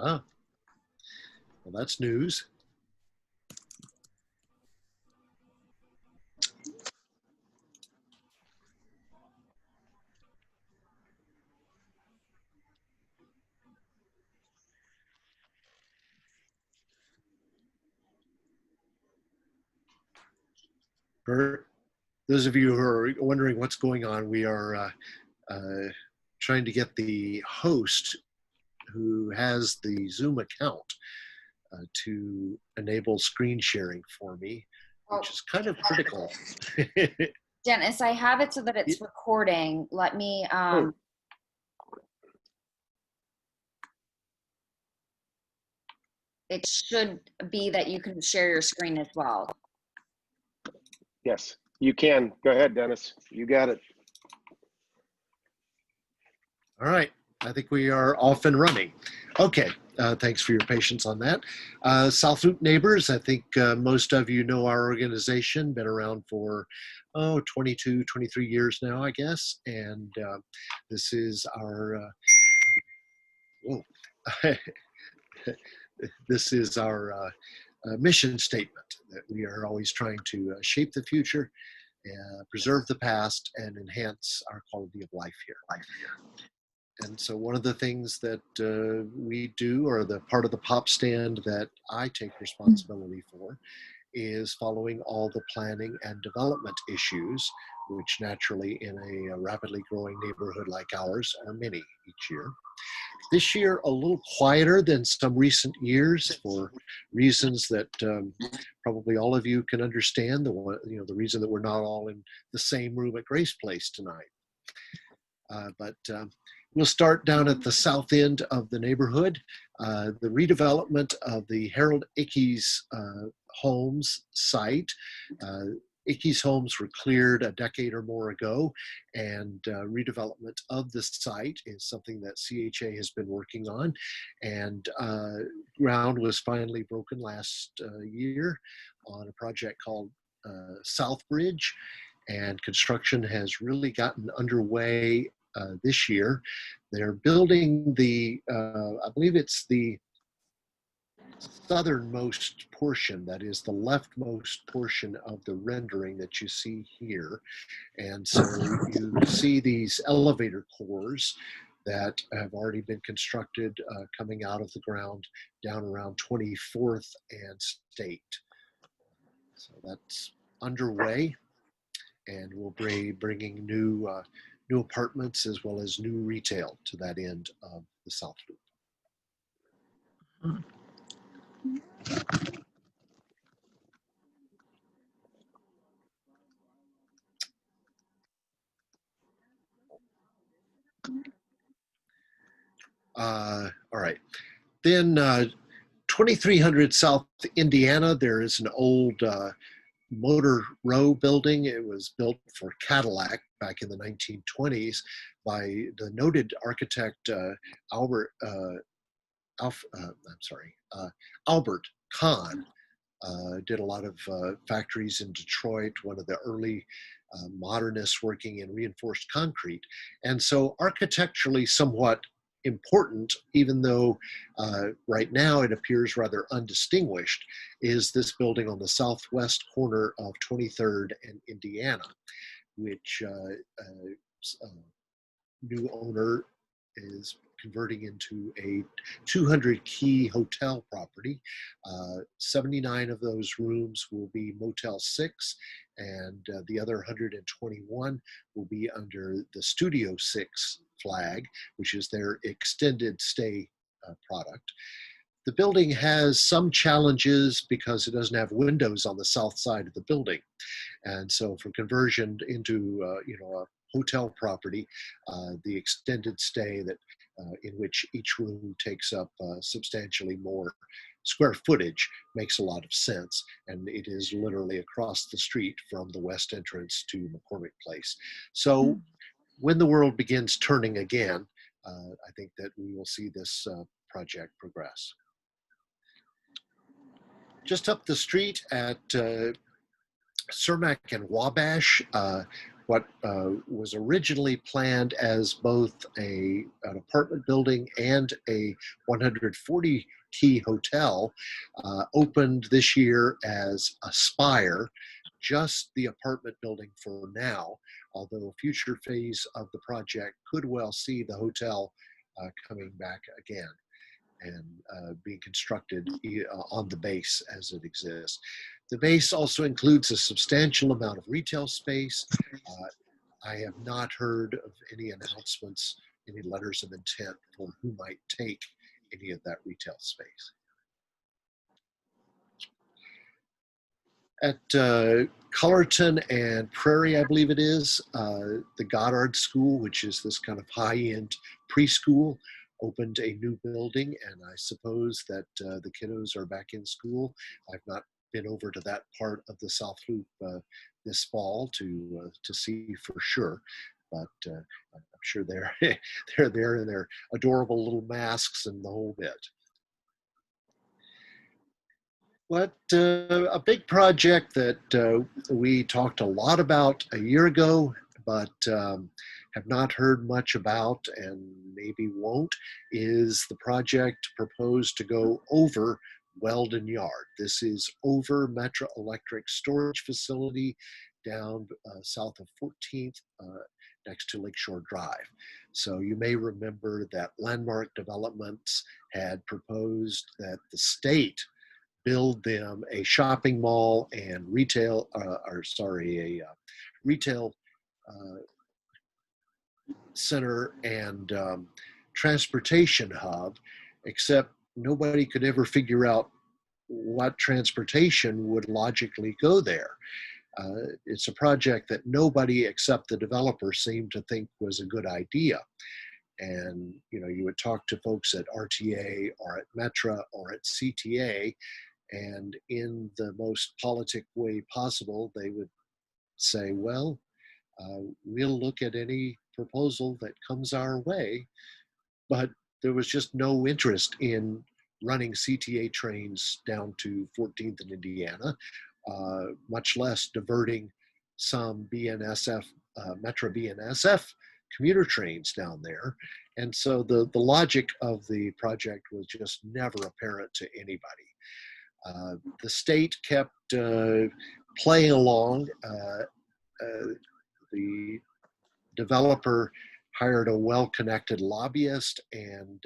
Ah, well, that's news. For those of you who are wondering what's going on, we are trying to get the host who has the Zoom account to enable screen sharing for me, which is kind of critical. Dennis, I have it so that it's recording. Let me, it should be that you can share your screen as well. Yes, you can. Go ahead, Dennis. You got it. All right, I think we are off and running. Okay, thanks for your patience on that. South Loop Neighbors, I think most of you know our organization, been around for 22, 23 years now, I guess. And this is our, this is our mission statement, that we are always trying to shape the future, preserve the past, and enhance our quality of life here. And so one of the things that we do, or the part of the POP stand that I take responsibility for, is following all the planning and development issues, which naturally in a rapidly growing neighborhood like ours are many each year. This year, a little quieter than some recent years for reasons that probably all of you can understand. The reason that we're not all in the same room at Grace Place tonight. But we'll start down at the south end of the neighborhood. The redevelopment of the Harold Ickes Homes site. Ickes Homes were cleared a decade or more ago, and redevelopment of the site is something that CHA has been working on. And ground was finally broken last year on a project called South Bridge, and construction has really gotten underway this year. They're building the, I believe it's the southernmost portion, that is the leftmost portion of the rendering that you see here. And so you see these elevator cores that have already been constructed coming out of the ground down around 24th and State. So that's underway, and we'll be bringing new apartments as well as new retail to that end of the South Loop. All right. Then 2300 South Indiana, there is an old motor row building. It was built for Cadillac back in the 1920s by the noted architect Albert Kahn. Did a lot of factories in Detroit, one of the early modernists working in reinforced concrete. And so architecturally somewhat important, even though right now it appears rather undistinguished, is this building on the southwest corner of 23rd and Indiana, which new owner is converting into a 200-key hotel property. 79 of those rooms will be Motel 6, and the other 121 will be under the Studio 6 flag, which is their extended stay product. The building has some challenges because it doesn't have windows on the south side of the building. And so for conversion into a hotel property, the extended stay that in which each room takes up substantially more square footage makes a lot of sense. And it is literally across the street from the west entrance to McCormick Place. So when the world begins turning again, I think that we will see this project progress. Just up the street at Cermak and Wabash, what was originally planned as both an apartment building and a 140-key hotel opened this year as Aspire, just the apartment building for now, although a future phase of the project could well see the hotel coming back again and being constructed on the base as it exists. The base also includes a substantial amount of retail space. I have not heard of any announcements, any letters of intent for who might take any of that retail space. At Cullerton and Prairie, I believe it is, the Goddard School, which is this kind of high-end preschool, opened a new building, and I suppose that the kiddos are back in school. I've not been over to that part of the South Loop this fall to see for sure, but I'm sure they're they're there in their adorable little masks and the whole bit. But a big project that we talked a lot about a year ago, but have not heard much about and maybe won't, is the project proposed to go over Weldon Yard. This is over Metro Electric storage facility down south of 14th next to Lakeshore Drive. So you may remember that Landmark Developments had proposed that the state build them a shopping mall and retail, retail center and transportation hub, except nobody could ever figure out what transportation would logically go there. It's a project that nobody except the developer seemed to think was a good idea. And you would talk to folks at RTA or at Metra or at CTA, and in the most politic way possible, they would say, well, we'll look at any proposal that comes our way. But there was just no interest in running CTA trains down to 14th and Indiana, much less diverting some BNSF, Metro BNSF commuter trains down there. And so the logic of the project was just never apparent to anybody. The state kept playing along. The developer hired a well-connected lobbyist, and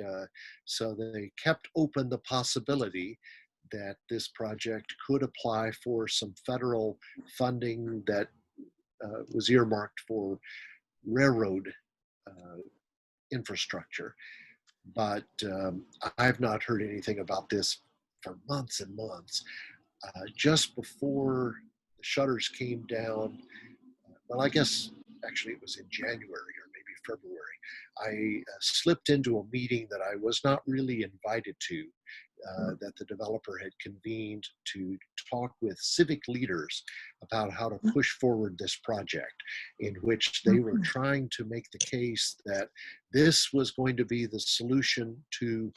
so they kept open the possibility that this project could apply for some federal funding that was earmarked for railroad infrastructure. But I've not heard anything about this for months and months. Just before the shutters came down, well, I guess actually it was in January or maybe February, I slipped into a meeting that I was not really invited to, that the developer had convened to talk with civic leaders about how to push forward this project, in which they were trying to make the case that this was going to be the solution to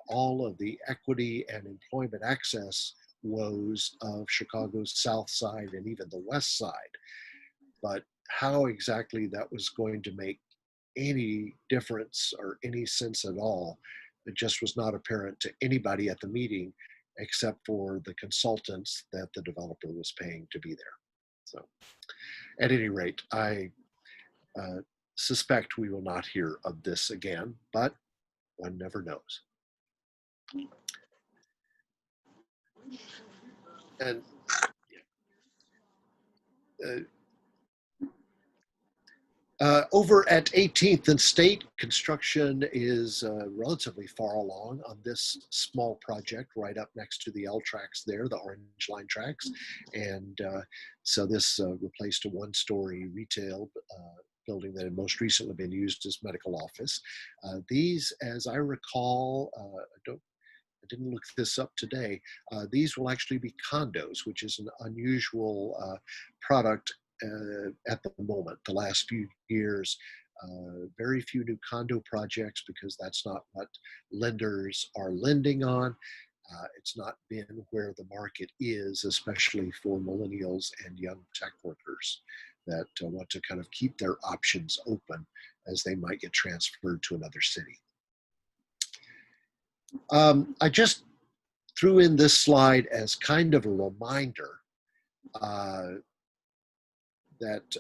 all of the equity and employment access woes of Chicago's South Side and even the West Side. But how exactly that was going to make any difference or any sense at all, it just was not apparent to anybody at the meeting except for the consultants that the developer was paying to be there. So at any rate, I suspect we will not hear of this again, but one never knows. And over at 18th and State, construction is relatively far along on this small project right up next to the L tracks there, the Orange Line tracks. And so this replaced a one-story retail building that had most recently been used as medical office. These, as I recall, I didn't look this up today, these will actually be condos, which is an unusual product at the moment. The last few years, very few new condo projects because that's not what lenders are lending on. It's not been where the market is, especially for millennials and young tech workers. that want to kind of keep their options open as they might get transferred to another city. I just threw in this slide as kind of a reminder that,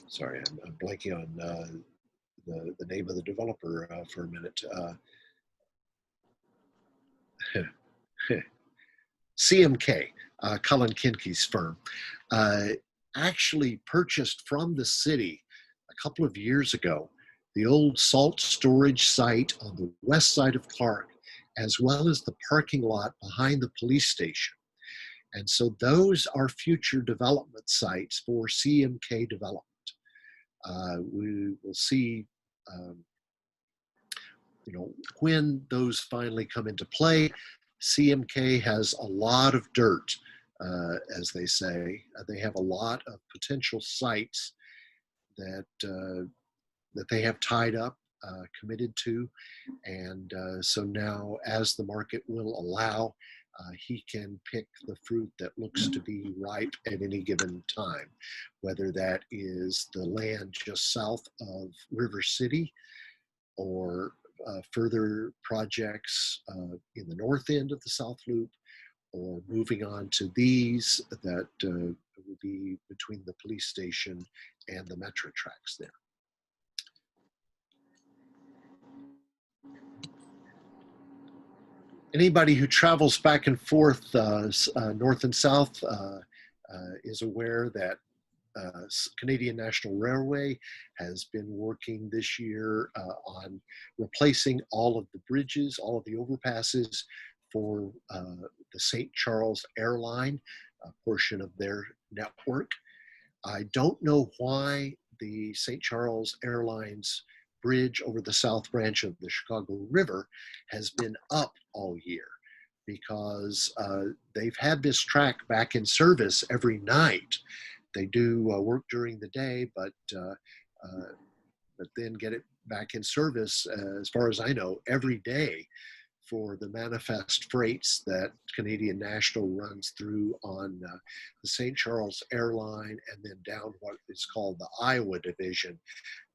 sorry, I'm blanking on the name of the developer for a minute. CMK, Cullen Kinke's firm, actually purchased from the city a couple of years ago the old salt storage site on the west side of Clark, as well as the parking lot behind the police station. And so those are future development sites for CMK development. We will see, when those finally come into play. CMK has a lot of dirt, as they say. They have a lot of potential sites that they have tied up, committed to, and so now, as the market will allow, he can pick the fruit that looks to be ripe at any given time, whether that is the land just south of River City or further projects in the north end of the South Loop, or moving on to these that will be between the police station and the metro tracks there. Anybody who travels back and forth north and south is aware that Canadian National Railway has been working this year on replacing all of the bridges, all of the overpasses for the St. Charles Airline portion of their network. I don't know why the St. Charles Airlines bridge over the south branch of the Chicago River has been up all year, because they've had this track back in service every night. They do work during the day, but then get it back in service, as far as I know, every day for the manifest freights that Canadian National runs through on the St. Charles Airline, and then down what is called the Iowa Division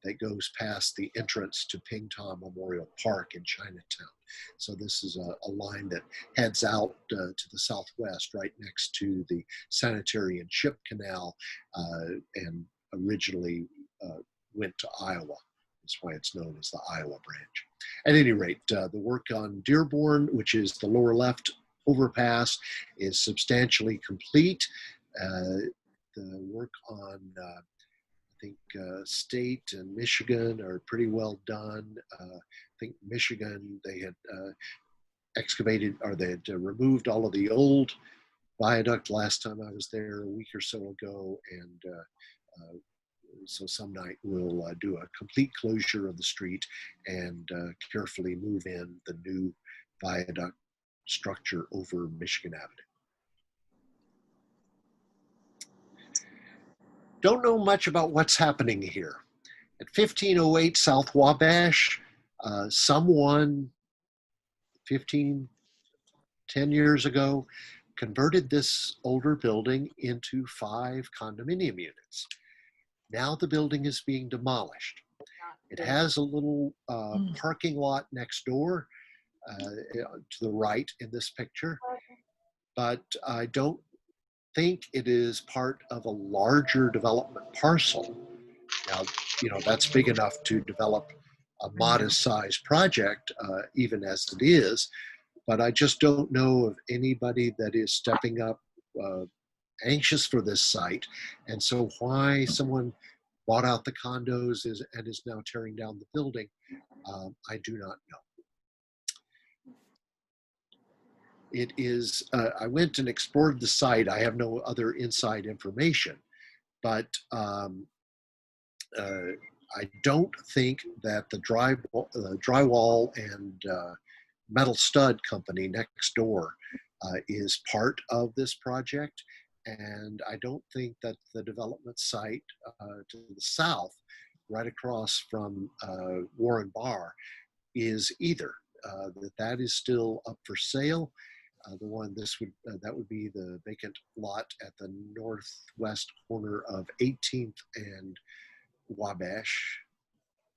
that goes past the entrance to Pingtom Memorial Park in Chinatown. So this is a line that heads out to the southwest, right next to the Sanitary and Ship Canal, and originally went to Iowa. That's why it's known as the Iowa branch. At any rate, the work on Dearborn, which is the lower left overpass, is substantially complete. The work on I think State and Michigan are pretty well done. I think Michigan, they had excavated, or they had removed all of the old viaduct last time I was there a week or so ago, and so some night we'll do a complete closure of the street and carefully move in the new viaduct structure over Michigan Avenue. Don't know much about what's happening here. At 1508 South Wabash, someone 10 years ago converted this older building into 5 condominium units. Now the building is being demolished. It has a little parking lot next door to the right in this picture, but I don't think it is part of a larger development parcel. Now, that's big enough to develop a modest sized project, even as it is, but I just don't know of anybody that is stepping up anxious for this site. And so why someone bought out the condos and is now tearing down the building, I do not know. It is, I went and explored the site. I have no other inside information, but I don't think that the drywall and metal stud company next door is part of this project. And I don't think that the development site to the south, right across from Warren Bar, is either. That is still up for sale. The one that would be the vacant lot at the northwest corner of 18th and Wabash.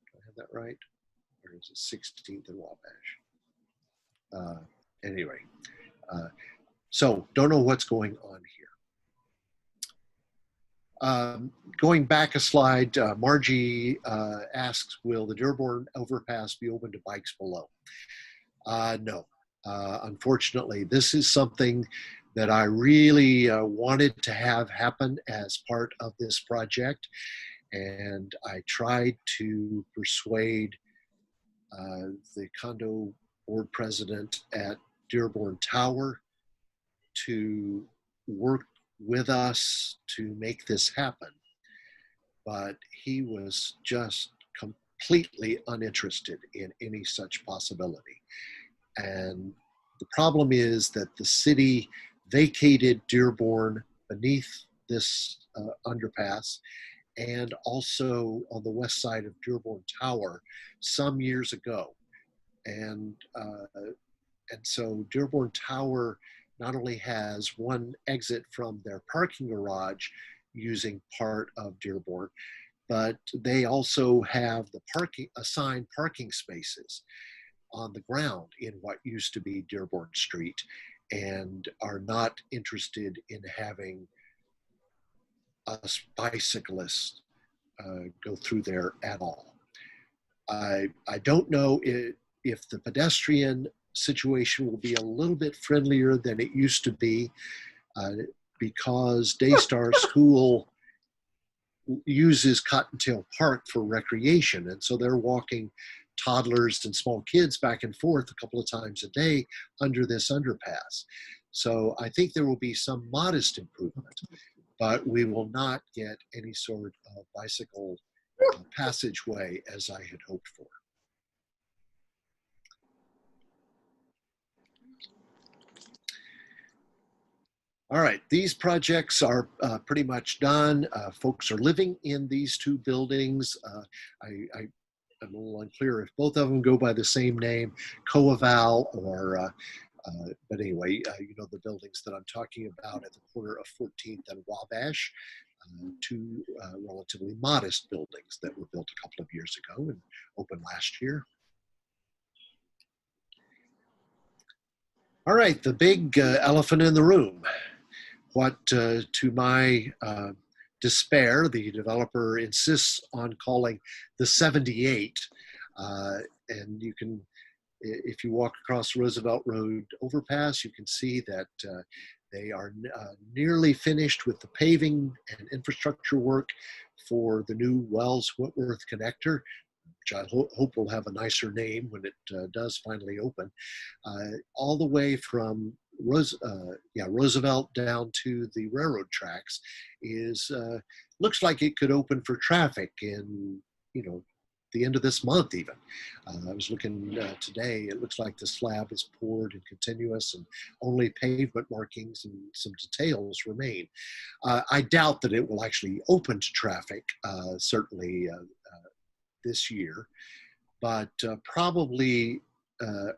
Do I have that right? Or is it 16th and Wabash? Anyway, so don't know what's going on here. Going back a slide, Margie asks, will the Dearborn overpass be open to bikes below? No. Unfortunately, this is something that I really wanted to have happen as part of this project. And I tried to persuade the condo board president at Dearborn Tower to work with us to make this happen. But he was just completely uninterested in any such possibility. And the problem is that the city vacated Dearborn beneath this underpass, and also on the west side of Dearborn Tower some years ago. And so Dearborn Tower not only has one exit from their parking garage using part of Dearborn, but they also have the assigned parking spaces on the ground in what used to be Dearborn Street, and are not interested in having us bicyclists go through there at all. I don't know if the pedestrian situation will be a little bit friendlier than it used to be, because Daystar School uses Cottontail Park for recreation, and so they're walking toddlers and small kids back and forth a couple of times a day under this underpass. So I think there will be some modest improvement, but we will not get any sort of bicycle passageway as I had hoped for. All right, these projects are pretty much done. Folks are living in these two buildings. I'm a little unclear if both of them go by the same name, Coaval or, but anyway, you know the buildings that I'm talking about at the corner of 14th and Wabash. Two relatively modest buildings that were built a couple of years ago and opened last year. All right, the big elephant in the room. What, to my despair, the developer insists on calling the 78. And you can, if you walk across Roosevelt Road overpass, you can see that they are nearly finished with the paving and infrastructure work for the new Wells-Whitworth connector, which I hope will have a nicer name when it does finally open, all the way from Roosevelt down to the railroad tracks is looks like it could open for traffic in, you know, the end of this month even. I was looking today, it looks like the slab is poured and continuous and only pavement markings and some details remain. I doubt that it will actually open to traffic, certainly this year, but probably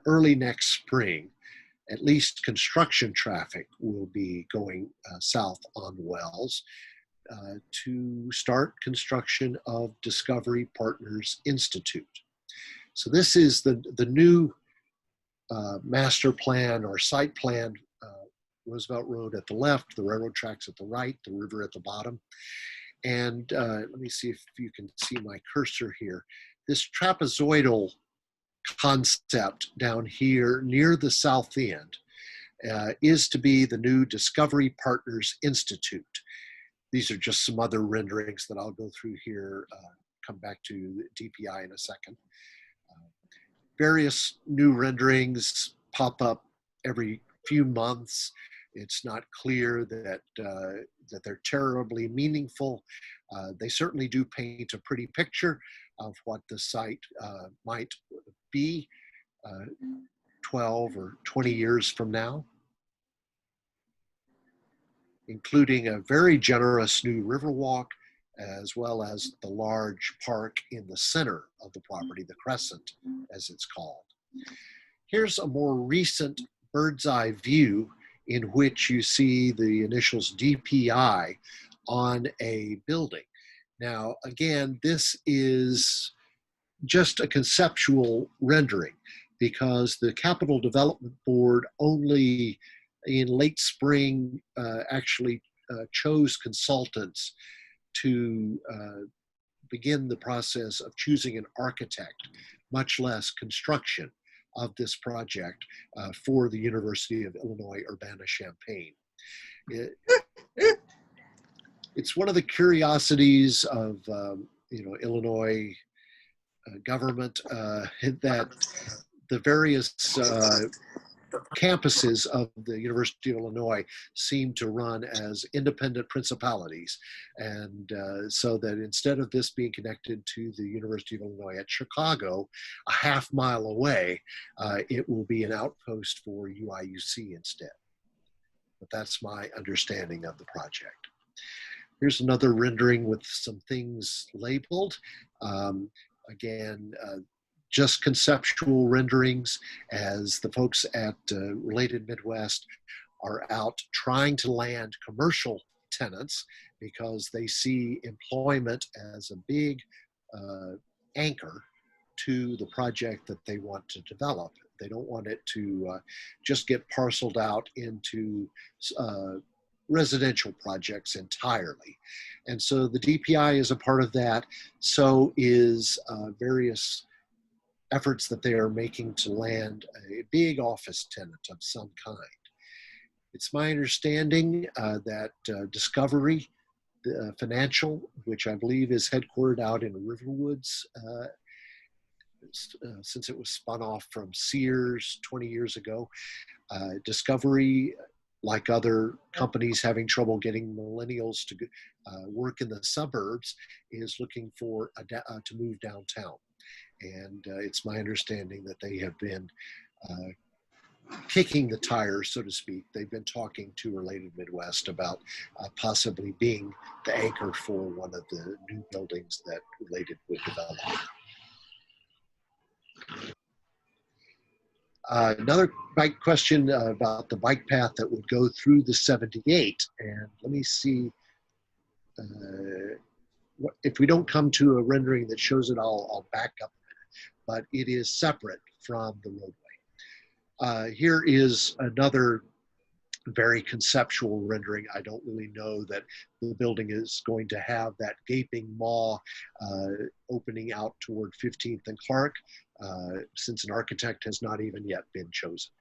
early next spring, at least construction traffic will be going south on Wells to start construction of Discovery Partners Institute. So this is the new master plan or site plan, Roosevelt Road at the left, the railroad tracks at the right, the river at the bottom. And let me see if you can see my cursor here. This trapezoidal concept down here near the south end is to be the new Discovery Partners Institute. These are just some other renderings that I'll go through here, come back to DPI in a second. Various new renderings pop up every few months. It's not clear that, that they're terribly meaningful. They certainly do paint a pretty picture of what the site might be 12 or 20 years from now, including a very generous new riverwalk, as well as the large park in the center of the property, the Crescent, as it's called. Here's a more recent bird's eye view in which you see the initials DPI on a building. Now, again, this is just a conceptual rendering because the Capital Development Board only in late spring actually chose consultants to begin the process of choosing an architect, much less construction of this project for the University of Illinois Urbana-Champaign. It's one of the curiosities of Illinois government that the various campuses of the University of Illinois seem to run as independent principalities. And so that instead of this being connected to the University of Illinois at Chicago, a half-mile away, it will be an outpost for UIUC instead. But that's my understanding of the project. Here's another rendering with some things labeled. Again, just conceptual renderings as the folks at Related Midwest are out trying to land commercial tenants because they see employment as a big anchor to the project that they want to develop. They don't want it to just get parceled out into residential projects entirely. And so the DPI is a part of that. So is various efforts that they are making to land a big office tenant of some kind. It's my understanding that Discovery Financial, which I believe is headquartered out in Riverwoods, since it was spun off from Sears 20 years ago, Discovery, like other companies having trouble getting millennials to work in the suburbs, is looking for to move downtown. And it's my understanding that they have been kicking the tires, so to speak. They've been talking to Related Midwest about possibly being the anchor for one of the new buildings that Related would develop. Another bike question about the bike path that would go through the 78. And let me see. If we don't come to a rendering that shows it, I'll back up. But it is separate from the roadway. Here is another very conceptual rendering. I don't really know that the building is going to have that gaping maw opening out toward 15th and Clark, since an architect has not even yet been chosen.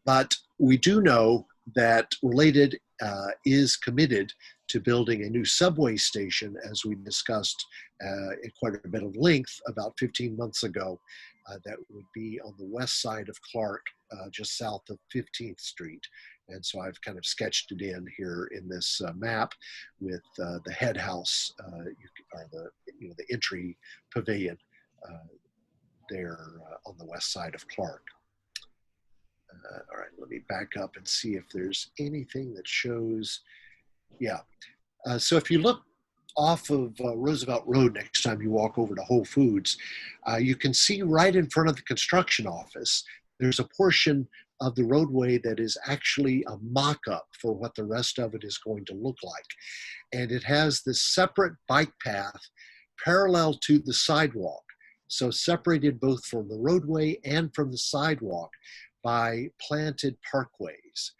But we do know that Related is committed to building a new subway station, as we discussed in quite a bit of length about 15 months ago, that would be on the west side of Clark, just south of 15th Street. And so I've kind of sketched it in here in this map with the head house, or the entry pavilion there on the west side of Clark. All right, let me back up and see if there's anything that shows. Yeah, so if you look off of Roosevelt Road next time you walk over to Whole Foods, you can see right in front of the construction office, there's a portion of the roadway that is actually a mock-up for what the rest of it is going to look like. And it has this separate bike path parallel to the sidewalk. So separated both from the roadway and from the sidewalk by planted parkways.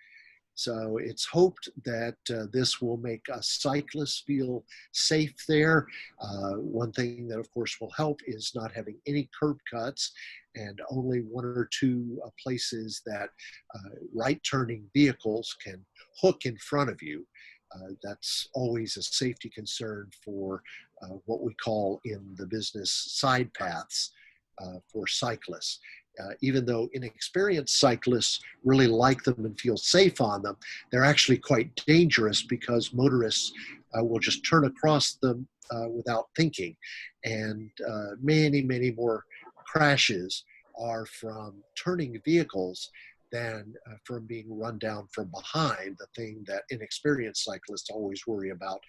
So it's hoped that this will make cyclists feel safe there. One thing that of course will help is not having any curb cuts and only one or two places that right turning vehicles can hook in front of you. That's always a safety concern for what we call in the business side paths for cyclists. Even though inexperienced cyclists really like them and feel safe on them, they're actually quite dangerous because motorists will just turn across them without thinking. And many, many more crashes are from turning vehicles than from being run down from behind, the thing that inexperienced cyclists always worry about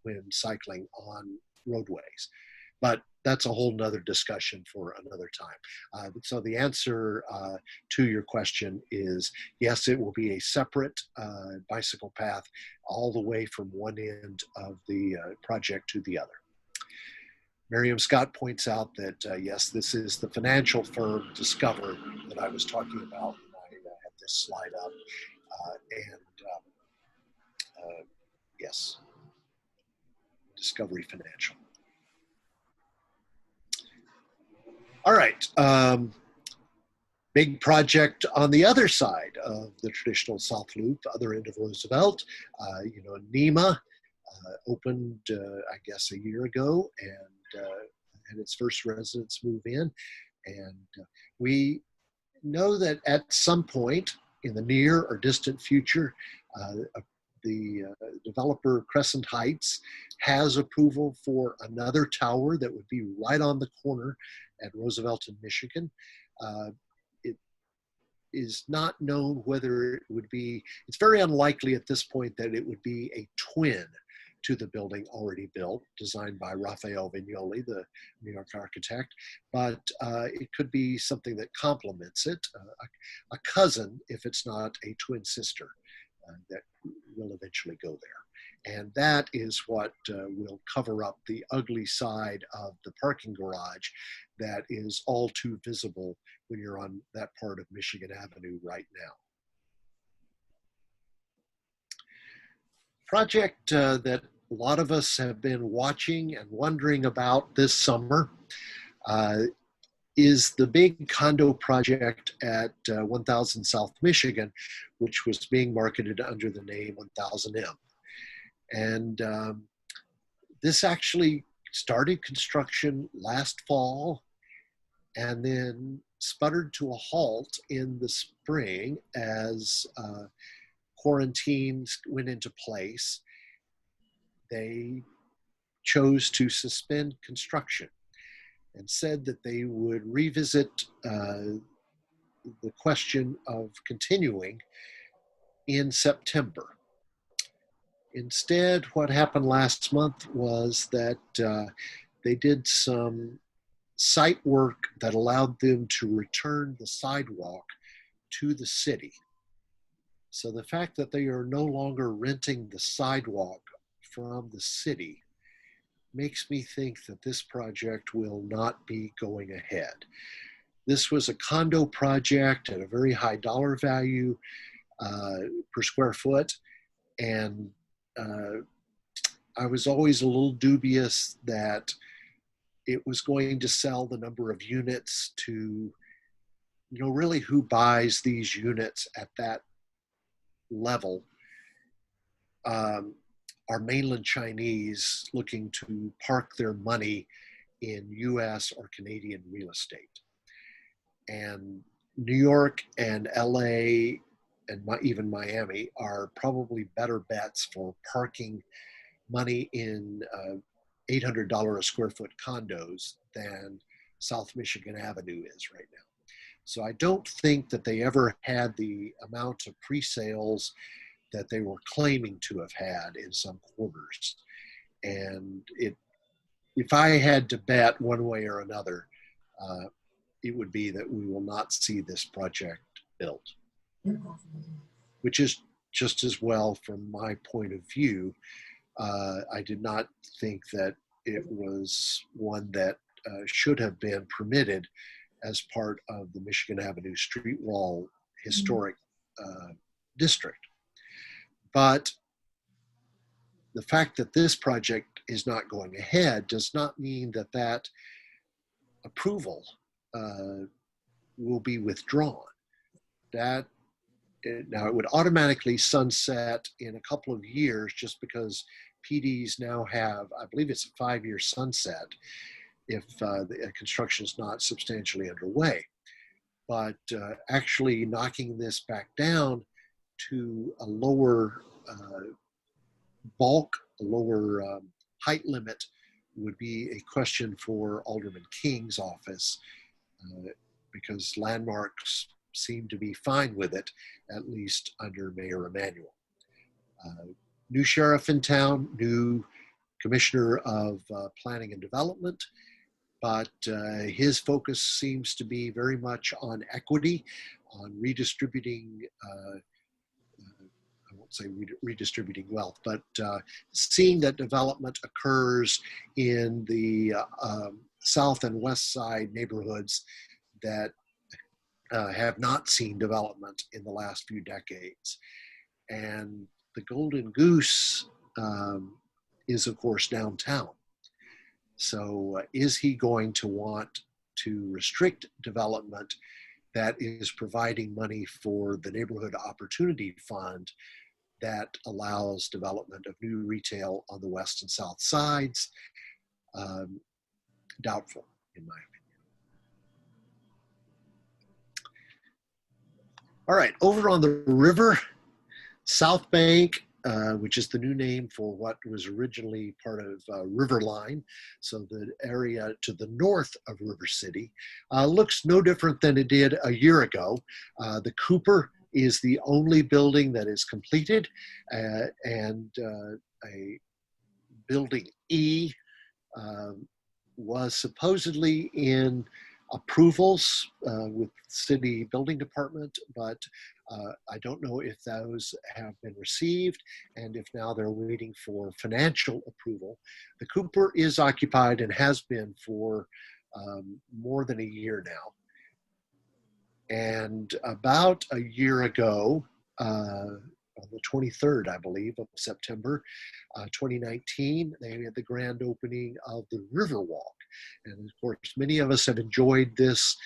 when cycling on roadways. But that's a whole nother discussion for another time. So the answer to your question is yes, it will be a separate bicycle path all the way from one end of the project to the other. Miriam Scott points out that, yes, this is the financial firm Discover that I was talking about when I had this slide up. Yes, Discovery Financial. All right. Big project on the other side of the traditional South Loop, other end of Roosevelt. NEMA opened, I guess, a year ago and had its first residents move in. And we know that at some point in the near or distant future, the developer Crescent Heights has approval for another tower that would be right on the corner at Roosevelt in Michigan. It is not known whether it would be, it's very unlikely at this point that it would be a twin to the building already built, designed by Raphael Vignoli, the New York architect, but it could be something that complements it, a cousin if it's not a twin sister that will eventually go there. And that is what will cover up the ugly side of the parking garage that is all too visible when you're on that part of Michigan Avenue right now. Project that a lot of us have been watching and wondering about this summer is the big condo project at 1000 South Michigan, which was being marketed under the name 1000M. And this actually started construction last fall and then sputtered to a halt in the spring as quarantines went into place. They chose to suspend construction and said that they would revisit the question of continuing in September. Instead, what happened last month was that they did some site work that allowed them to return the sidewalk to the city. So the fact that they are no longer renting the sidewalk from the city makes me think that this project will not be going ahead. This was a condo project at a very high dollar value per square foot, and I was always a little dubious that it was going to sell the number of units to, really who buys these units at that level. Are mainland Chinese looking to park their money in US or Canadian real estate. And New York and LA and even Miami are probably better bets for parking money in $800 a square foot condos than South Michigan Avenue is right now. So I don't think that they ever had the amount of pre-sales that they were claiming to have had in some quarters. And if I had to bet one way or another, it would be that we will not see this project built, which is just as well from my point of view. I did not think that it was one that should have been permitted as part of the Michigan Avenue Street Wall Historic District. But the fact that this project is not going ahead does not mean that that approval will be withdrawn. Now it would automatically sunset in a couple of years just because PDs now have, I believe it's a 5-year sunset if the construction is not substantially underway. But actually knocking this back down to a lower bulk, a lower height limit would be a question for Alderman King's office because landmarks seem to be fine with it, at least under Mayor Emanuel. New sheriff in town, new commissioner of planning and development, but his focus seems to be very much on equity, on redistributing, I won't say redistributing wealth, but seeing that development occurs in the south and west side neighborhoods that have not seen development in the last few decades. And the golden goose is, of course, downtown. So is he going to want to restrict development that is providing money for the Neighborhood Opportunity Fund that allows development of new retail on the west and south sides? Doubtful, in my opinion. All right, over on the river, South Bank, which is the new name for what was originally part of Riverline, so the area to the north of River City, looks no different than it did a year ago. The Cooper is the only building that is completed, and a building E was supposedly in approvals with city building department, but I don't know if those have been received and if now they're waiting for financial approval. The Cooper is occupied and has been for more than a year now. And about a year ago, on the 23rd, I believe, of September 2019, they had the grand opening of the Riverwalk. And of course, many of us have enjoyed this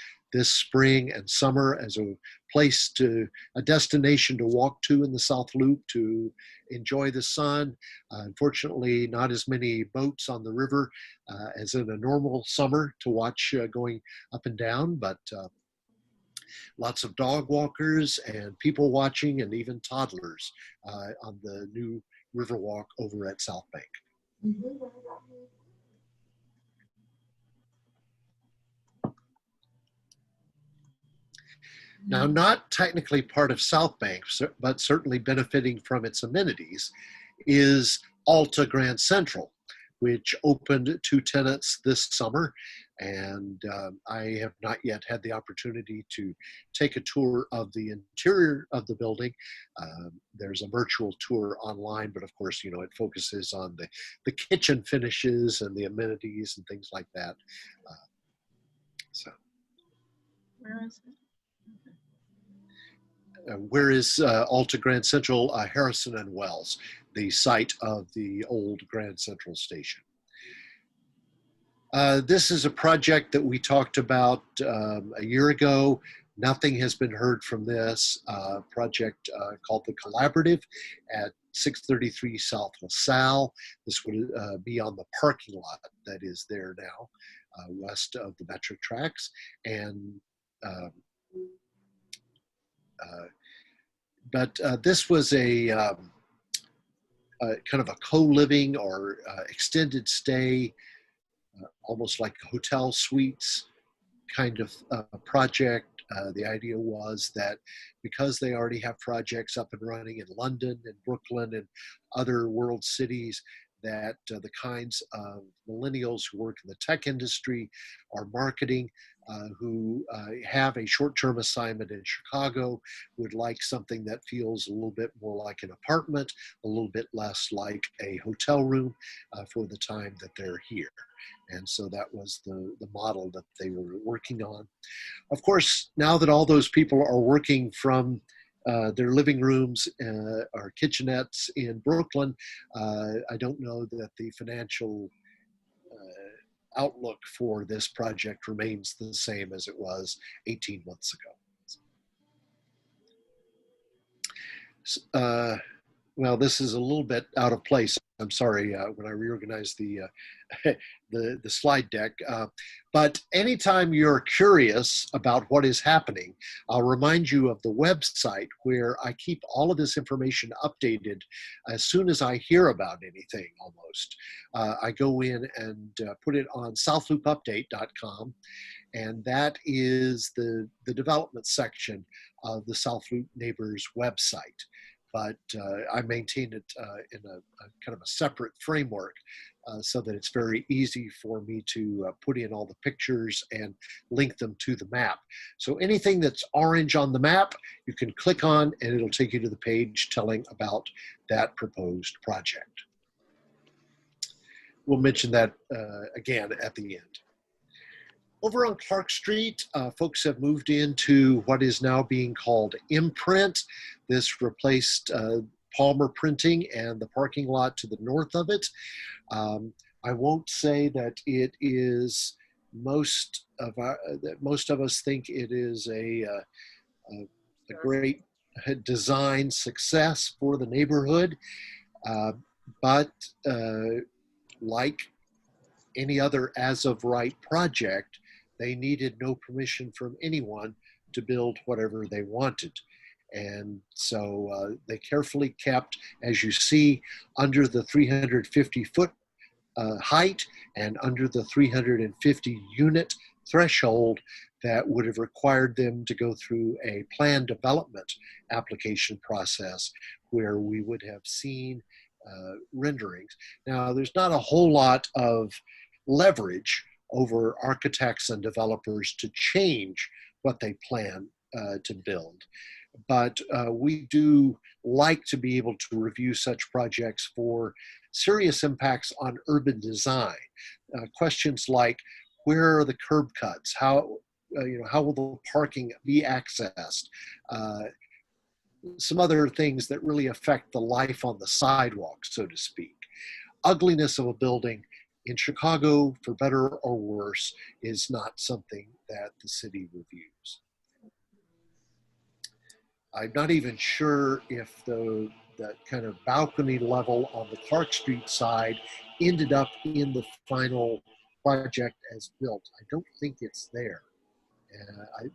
spring and summer as a place a destination to walk to in the South Loop to enjoy the sun. Unfortunately, not as many boats on the river as in a normal summer to watch going up and down, but lots of dog walkers and people watching, and even toddlers on the new Riverwalk over at South Bank. Now, not technically part of South Bank, but certainly benefiting from its amenities, is Alta Grand Central, which opened to tenants this summer. And I have not yet had the opportunity to take a tour of the interior of the building. There's a virtual tour online, but of course, it focuses on the kitchen finishes and the amenities and things like that. So. Where is it? Where is Alta Grand Central? Harrison and Wells, the site of the old Grand Central Station. This is a project that we talked about a year ago. Nothing has been heard from this project called The Collaborative at 633 South LaSalle. This would be on the parking lot that is there now, west of the Metro tracks. And but this was a kind of a co-living or extended stay, almost like hotel suites kind of project. The idea was that because they already have projects up and running in London and Brooklyn and other world cities, that the kinds of millennials who work in the tech industry or marketing who have a short-term assignment in Chicago would like something that feels a little bit more like an apartment, a little bit less like a hotel room for the time that they're here. And so that was the model that they were working on. Of course, now that all those people are working from their living rooms or kitchenettes in Brooklyn, I don't know that the financial outlook for this project remains the same as it was 18 months ago. Well, this is a little bit out of place. I'm sorry when I reorganized the slide deck. But anytime you're curious about what is happening, I'll remind you of the website where I keep all of this information updated as soon as I hear about anything almost. I go in and put it on southloopupdate.com, and that is the development section of the South Loop Neighbors website. But I maintain it in a kind of a separate framework so that it's very easy for me to put in all the pictures and link them to the map. So anything that's orange on the map, you can click on and it'll take you to the page telling about that proposed project. We'll mention that again at the end. Over on Clark Street, folks have moved into what is now being called Imprint. This replaced Palmer Printing and the parking lot to the north of it. I won't say that it is most of us think it is a great design success for the neighborhood, but like any other as of right project, they needed no permission from anyone to build whatever they wanted. And so they carefully kept, as you see, under the 350-foot height and under the 350 unit threshold that would have required them to go through a plan development application process where we would have seen renderings. Now, there's not a whole lot of leverage over architects and developers to change what they plan to build. But we do like to be able to review such projects for serious impacts on urban design. Questions like, where are the curb cuts? How will the parking be accessed? Some other things that really affect the life on the sidewalk, so to speak. Ugliness of a building in Chicago, for better or worse, is not something that the city reviews. I'm not even sure if that kind of balcony level on the Clark Street side ended up in the final project as built. I don't think it's there.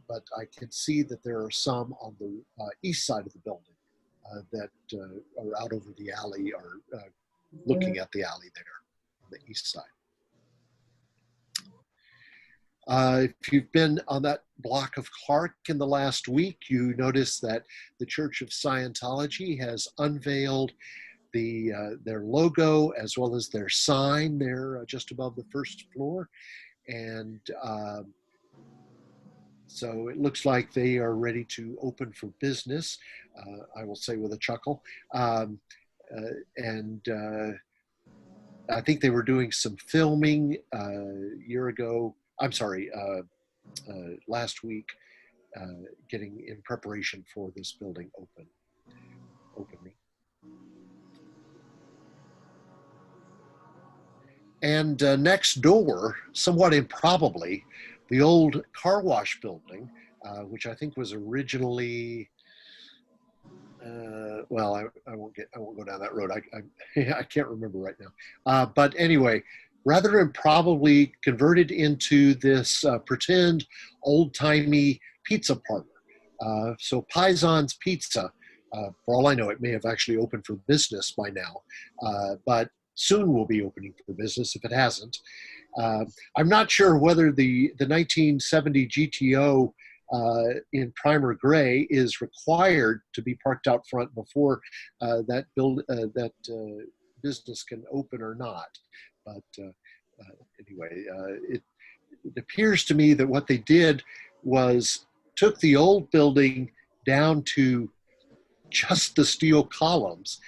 But I can see that there are some on the east side of the building that are out over the alley or looking at the alley there on the east side. If you've been on that block of Clark in the last week, you notice that the Church of Scientology has unveiled their logo as well as their sign there just above the first floor. And so it looks like they are ready to open for business, I will say with a chuckle. And I think they were doing some filming last week, getting in preparation for this building opening. And next door, somewhat improbably, the old car wash building, which I think was originally, I won't go down that road. I can't remember right now. But anyway, rather improbably converted into this pretend old-timey pizza parlor. So Paisan's Pizza, for all I know, it may have actually opened for business by now, but soon will be opening for business if it hasn't. I'm not sure whether the 1970 GTO in primer gray is required to be parked out front before that business can open or not. But anyway, it appears to me that what they did was took the old building down to just the steel columns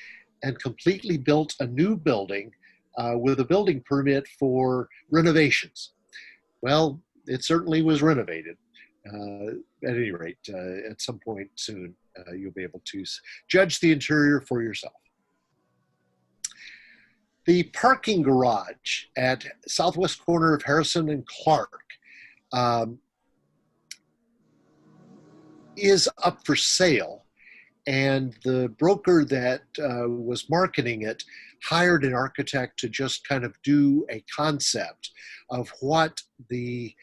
and completely built a new building with a building permit for renovations. Well, it certainly was renovated. At any rate, at some point soon, you'll be able to judge the interior for yourself. The parking garage at southwest corner of Harrison and Clark is up for sale. And the broker that was marketing it hired an architect to just kind of do a concept of what the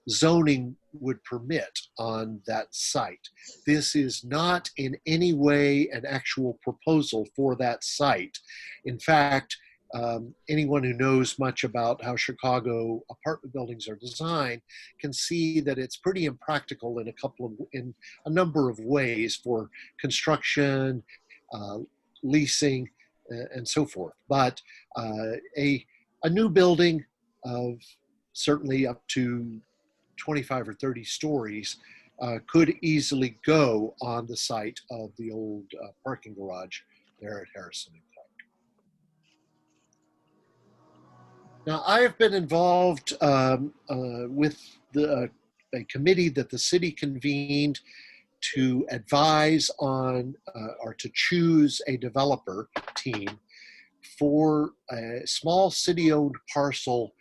zoning would permit on that site. This is not in any way an actual proposal for that site. In fact, anyone who knows much about how Chicago apartment buildings are designed can see that it's pretty impractical in a number of ways for construction, leasing, and so forth. But a a new building of certainly up to 25 or 30 stories could easily go on the site of the old parking garage there at Harrison and Clark. Now, I have been involved with a committee that the city convened to advise on or to choose a developer team for a small city-owned parcel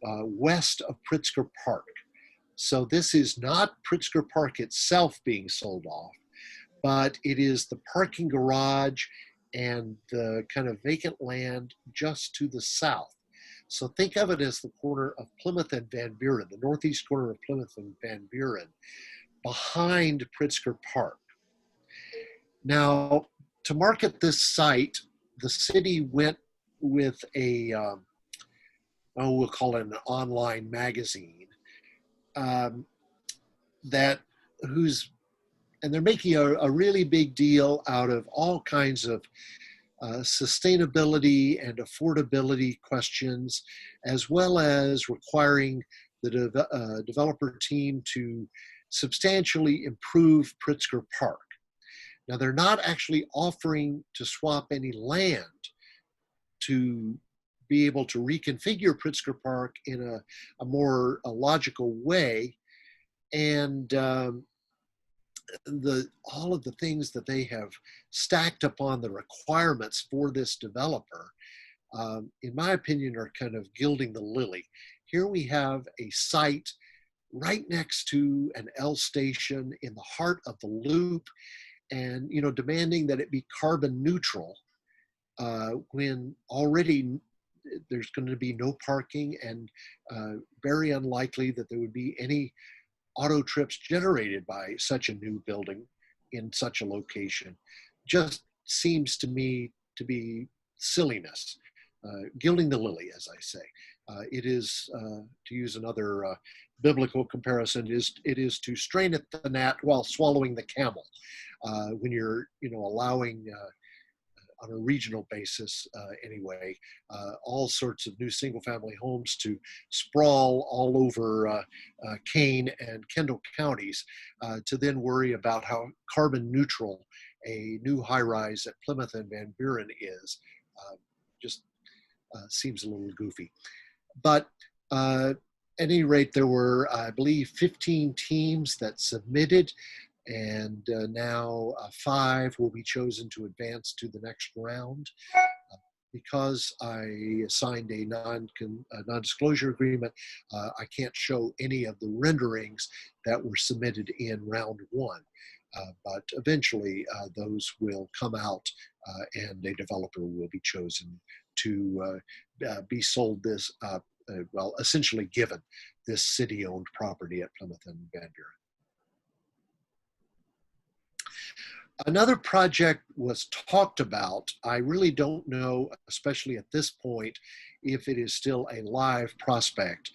west of Pritzker Park. So this is not Pritzker Park itself being sold off, but it is the parking garage and the kind of vacant land just to the south. So think of it as the corner of Plymouth and Van Buren, the northeast corner of Plymouth and Van Buren, behind Pritzker Park. Now, to market this site, the city went with a, we'll call it an online magazine, and they're making a really big deal out of all kinds of sustainability and affordability questions, as well as requiring the developer team to substantially improve Pritzker Park. Now, they're not actually offering to swap any land to be able to reconfigure Pritzker Park in a more logical way. And all of the things that they have stacked upon the requirements for this developer, in my opinion, are kind of gilding the lily. Here we have a site right next to an L station in the heart of the loop, and demanding that it be carbon neutral when already there's going to be no parking and very unlikely that there would be any auto trips generated by such a new building in such a location. Just seems to me to be silliness, gilding the lily, as I say. It is, to use another biblical comparison, it is to strain at the gnat while swallowing the camel. When you're, allowing on a regional basis anyway, all sorts of new single-family homes to sprawl all over Kane and Kendall counties, to then worry about how carbon neutral a new high-rise at Plymouth and Van Buren is, just seems a little goofy. But at any rate, there were, I believe, 15 teams that submitted, and now 5 will be chosen to advance to the next round. Because I signed a non-disclosure agreement, I can't show any of the renderings that were submitted in round 1. But eventually those will come out and a developer will be chosen to be sold this, well, essentially given this city-owned property at Plymouth and Van Buren. Another project was talked about. I really don't know, especially at this point, if it is still a live prospect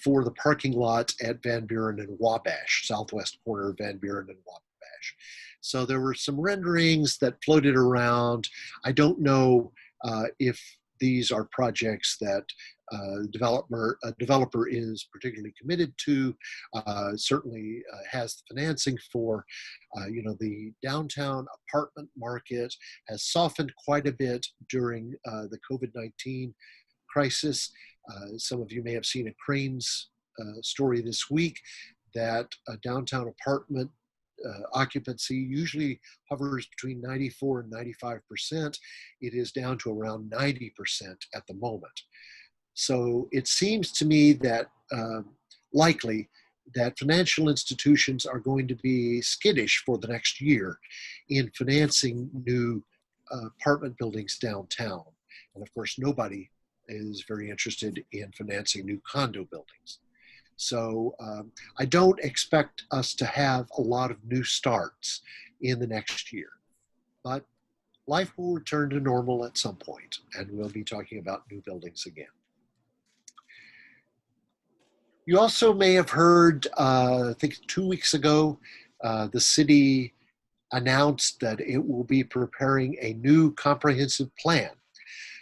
for the parking lot at Van Buren and Wabash, southwest corner of Van Buren and Wabash. So there were some renderings that floated around. I don't know if these are projects that a developer is particularly committed to, certainly has the financing for. The downtown apartment market has softened quite a bit during the COVID-19 crisis. Some of you may have seen a Cranes story this week that a downtown apartment occupancy usually hovers between 94 and 95%. It is down to around 90% at the moment. So it seems to me that likely that financial institutions are going to be skittish for the next year in financing new apartment buildings downtown. And of course, nobody is very interested in financing new condo buildings. So I don't expect us to have a lot of new starts in the next year, but life will return to normal at some point, and we'll be talking about new buildings again. You also may have heard, I think 2 weeks ago, the city announced that it will be preparing a new comprehensive plan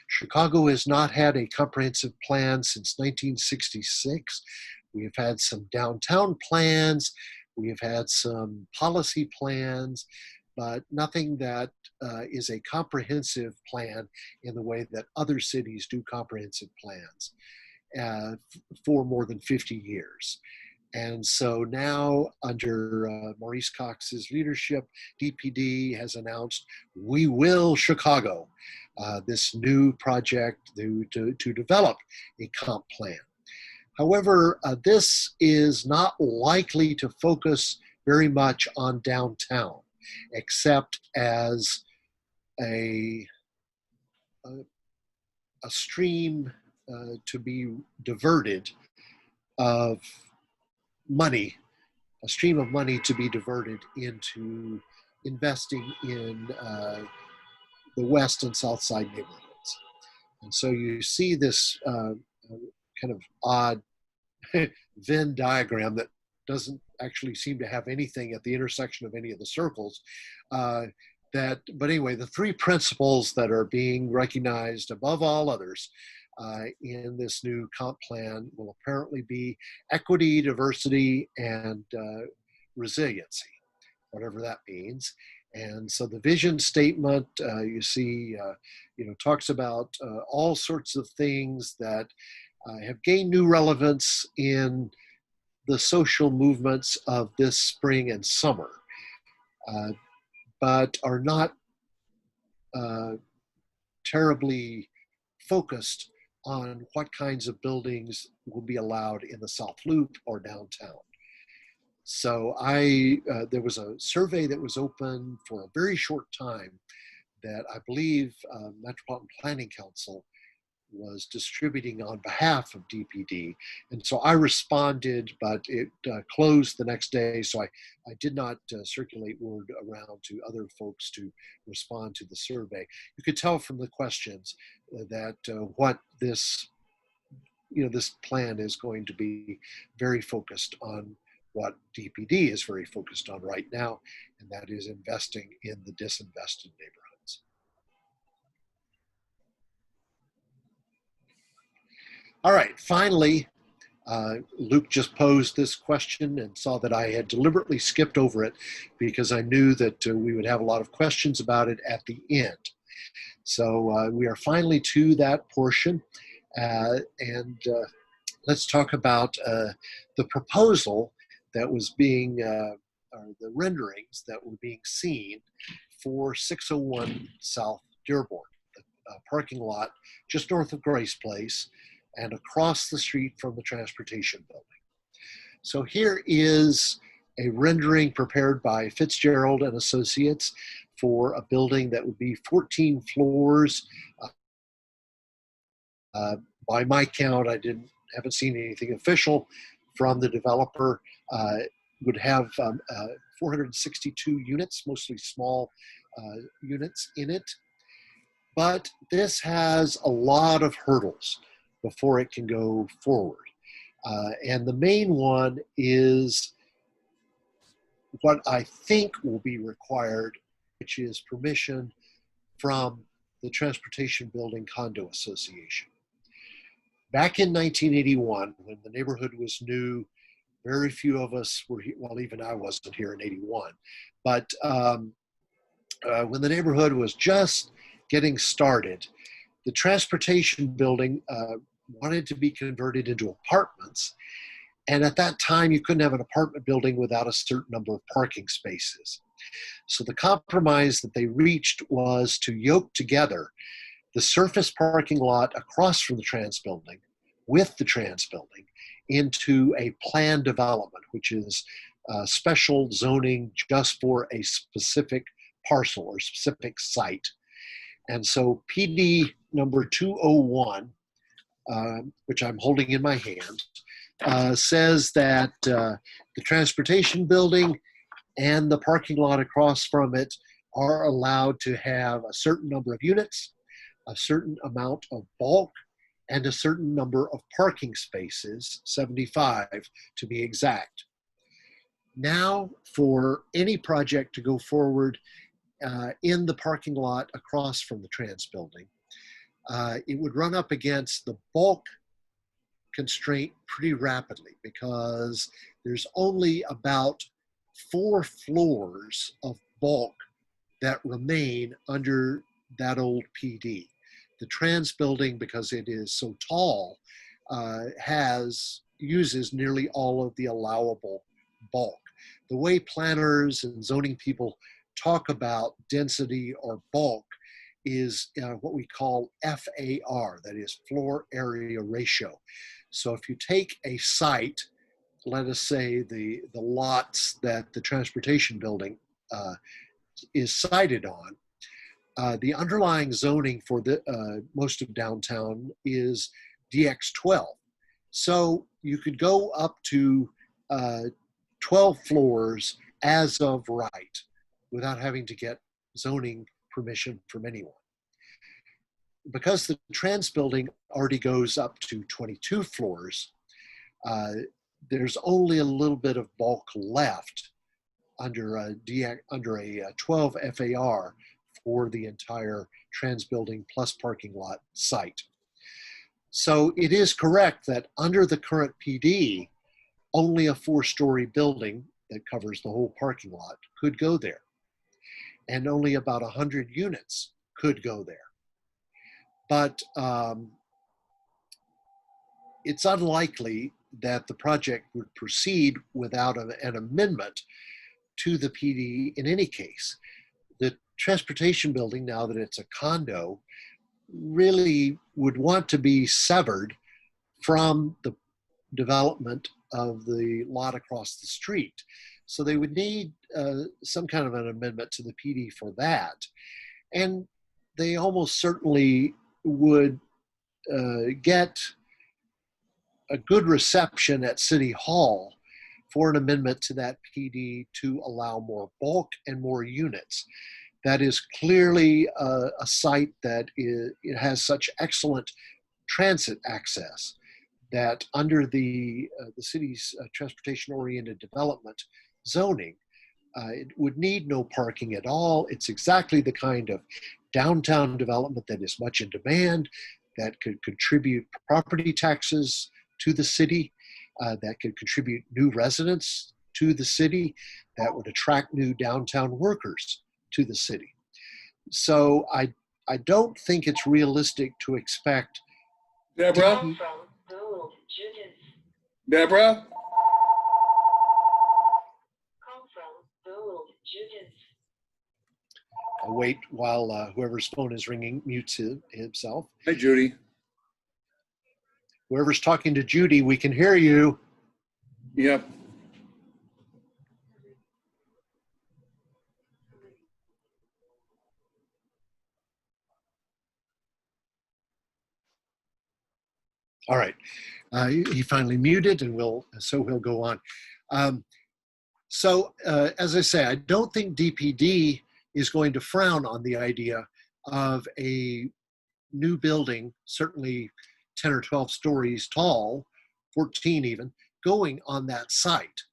Chicago has not had a comprehensive plan since 1966. We have had some downtown plans. We have had some policy plans, but nothing that is a comprehensive plan in the way that other cities do comprehensive plans for more than 50 years. And so now, under Maurice Cox's leadership, DPD has announced We Will Chicago, this new project to develop a comp plan. However, this is not likely to focus very much on downtown, except as a stream to be diverted of money, a stream of money to be diverted into investing in the west and south side neighborhoods. And so you see this kind of odd Venn diagram that doesn't actually seem to have anything at the intersection of any of the circles. But anyway, the three principles that are being recognized above all others in this new comp plan will apparently be equity, diversity, and resiliency, whatever that means. And so the vision statement, you see, talks about all sorts of things that have gained new relevance in the social movements of this spring and summer, but are not terribly focused on what kinds of buildings will be allowed in the South Loop or downtown. So there was a survey that was open for a very short time that I believe Metropolitan Planning Council was distributing on behalf of DPD. And so I responded, but it closed the next day. So I did not circulate word around to other folks to respond to the survey. You could tell from the questions that what this plan is going to be very focused on what DPD is very focused on right now, and that is investing in the disinvested neighborhoods. All right, finally, Luke just posed this question and saw that I had deliberately skipped over it because I knew that we would have a lot of questions about it at the end. So we are finally to that portion, and let's talk about the proposal that was being, or the renderings that were being seen for 601 South Dearborn, the parking lot just north of Grace Place and across the street from the transportation building. So here is a rendering prepared by Fitzgerald and Associates for a building that would be 14 floors. By my count, I haven't seen anything official from the developer. Would have 462 units, mostly small units in it. But this has a lot of hurdles before it can go forward. And the main one is what I think will be required, which is permission from the Transportation Building Condo Association. Back in 1981, when the neighborhood was new, very few of us were here. Well, even I wasn't here in 81. But when the neighborhood was just getting started, the transportation building wanted to be converted into apartments. And at that time, you couldn't have an apartment building without a certain number of parking spaces. So the compromise that they reached was to yoke together the surface parking lot across from the trans building with the trans building into a planned development, which is special zoning just for a specific parcel or specific site. And so PD number 201, which I'm holding in my hand, says that the transportation building and the parking lot across from it are allowed to have a certain number of units, a certain amount of bulk, and a certain number of parking spaces, 75 to be exact. Now, for any project to go forward in the parking lot across from the trans building, it would run up against the bulk constraint pretty rapidly because there's only about 4 floors of bulk that remain under that old PD. The trans building, because it is so tall, uses nearly all of the allowable bulk. The way planners and zoning people talk about density or bulk is what we call FAR, that is floor area ratio. So if you take a site, let us say the lots that the transportation building is sited on, the underlying zoning for the most of downtown is DX12. So you could go up to 12 floors as of right without having to get zoning permission from anyone. Because the trans building already goes up to 22 floors, there's only a little bit of bulk left under a 12 FAR for the entire trans building plus parking lot site. So it is correct that under the current PD, only a 4-story building that covers the whole parking lot could go there. And only about 100 units could go there. But it's unlikely that the project would proceed without an amendment to the PD in any case. The transportation building, now that it's a condo, really would want to be severed from the development of the lot across the street. So they would need some kind of an amendment to the PD for that. And they almost certainly would get a good reception at City Hall for an amendment to that PD to allow more bulk and more units. That is clearly a site that it has such excellent transit access that under the city's transportation-oriented development zoning, it would need no parking at all. It's exactly the kind of downtown development that is much in demand, that could contribute property taxes to the city, that could contribute new residents to the city, that would attract new downtown workers to the city. So I don't think it's realistic to expect Deborah? Deborah? I'll wait while whoever's phone is ringing mutes himself. Hi, Judy. Whoever's talking to Judy, we can hear you. Yep. All right. He finally muted, and so he'll go on. As I say, I don't think DPD is going to frown on the idea of a new building, certainly 10 or 12 stories tall, 14 even, going on that site.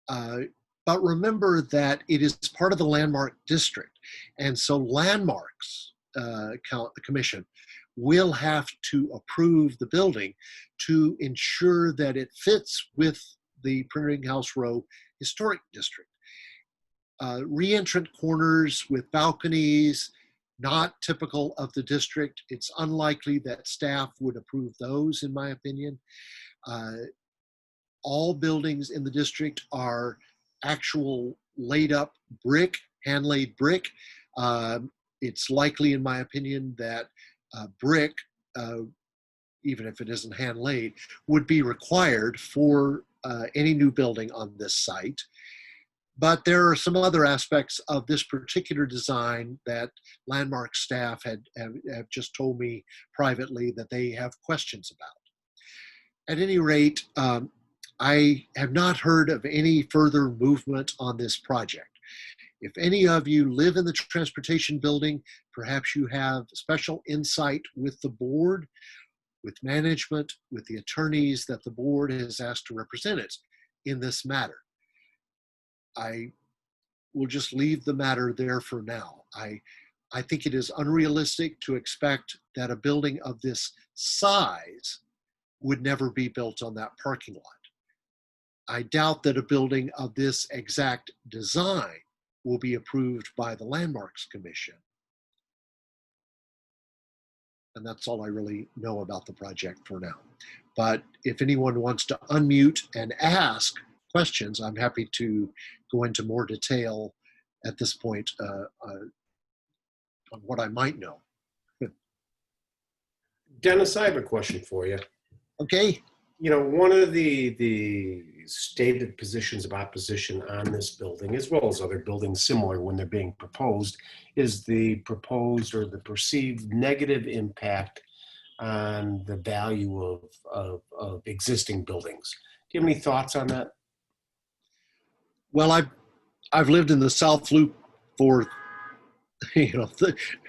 But remember that it is part of the landmark district. And so landmarks commission will have to approve the building to ensure that it fits with the Printing House Row Historic District. Re-entrant corners with balconies, not typical of the district. It's unlikely that staff would approve those, in my opinion. All buildings in the district are actual laid up brick, hand laid brick. It's likely, in my opinion, that brick, even if it isn't hand laid, would be required for any new building on this site. But there are some other aspects of this particular design that landmark staff have just told me privately that they have questions about. At any rate, I have not heard of any further movement on this project. If any of you live in the transportation building, perhaps you have special insight with the board, with management, with the attorneys that the board has asked to represent it in this matter. I will just leave the matter there for now. I I think it is unrealistic to expect that a building of this size would never be built on that parking lot. I doubt that a building of this exact design will be approved by the Landmarks Commission. And that's all I really know about the project for now. But if anyone wants to unmute and ask questions, I'm happy to go into more detail at this point on what I might know. Dennis, I have a question for you. Okay. You know, one of the stated positions of opposition on this building, as well as other buildings similar when they're being proposed, is the proposed or the perceived negative impact on the value of existing buildings. Do you have any thoughts on that? Well, I've lived in the South Loop for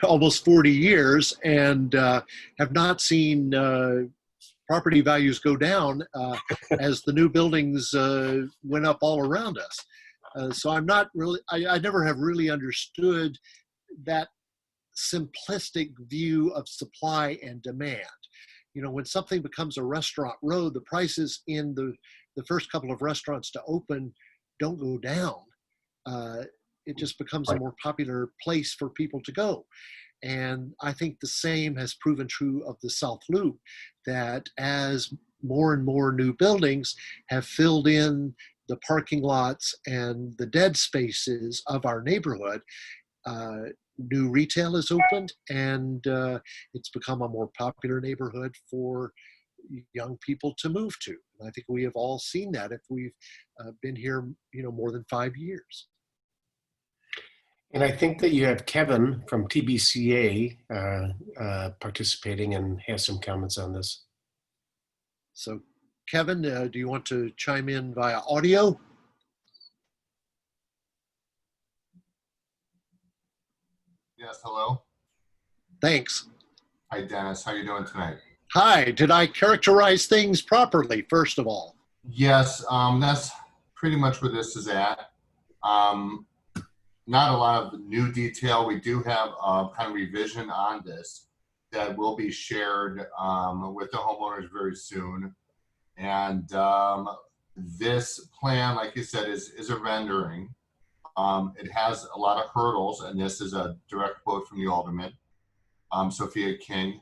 almost 40 years and have not seen property values go down as the new buildings went up all around us. So I'm not really, I never have really understood that simplistic view of supply and demand. You know, when something becomes a restaurant road, the prices in the first couple of restaurants to open don't go down. It just becomes a more popular place for people to go. And I think the same has proven true of the South Loop, that as more and more new buildings have filled in the parking lots and the dead spaces of our neighborhood, new retail is opened, and it's become a more popular neighborhood for young people to move to. And I think we have all seen that if we've been here, more than 5 years. And I think that you have Kevin from TBCA participating and has some comments on this. So, Kevin, do you want to chime in via audio? Yes, hello. Thanks. Hi, Dennis. How you doing tonight? Hi, did I characterize things properly, first of all? Yes, that's pretty much where this is at. Not a lot of new detail. We do have a kind of revision on this that will be shared with the homeowners very soon. And this plan, like you said, is a rendering. It has a lot of hurdles, and this is a direct quote from the Alderman, Sophia King.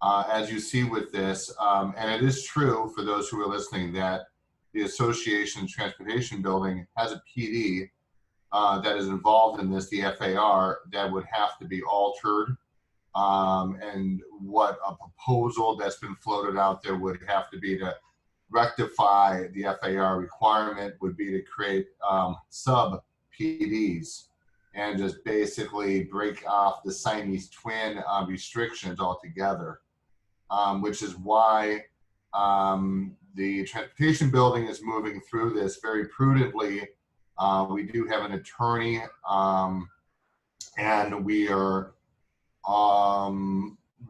As you see with this, and it is true for those who are listening that the Association Transportation Building has a PD that is involved in this, the FAR, that would have to be altered. And what a proposal that's been floated out there would have to be to rectify the FAR requirement would be to create sub PDs and just basically break off the Siamese twin restrictions altogether, which is why the transportation building is moving through this very prudently. We do have an attorney, and we are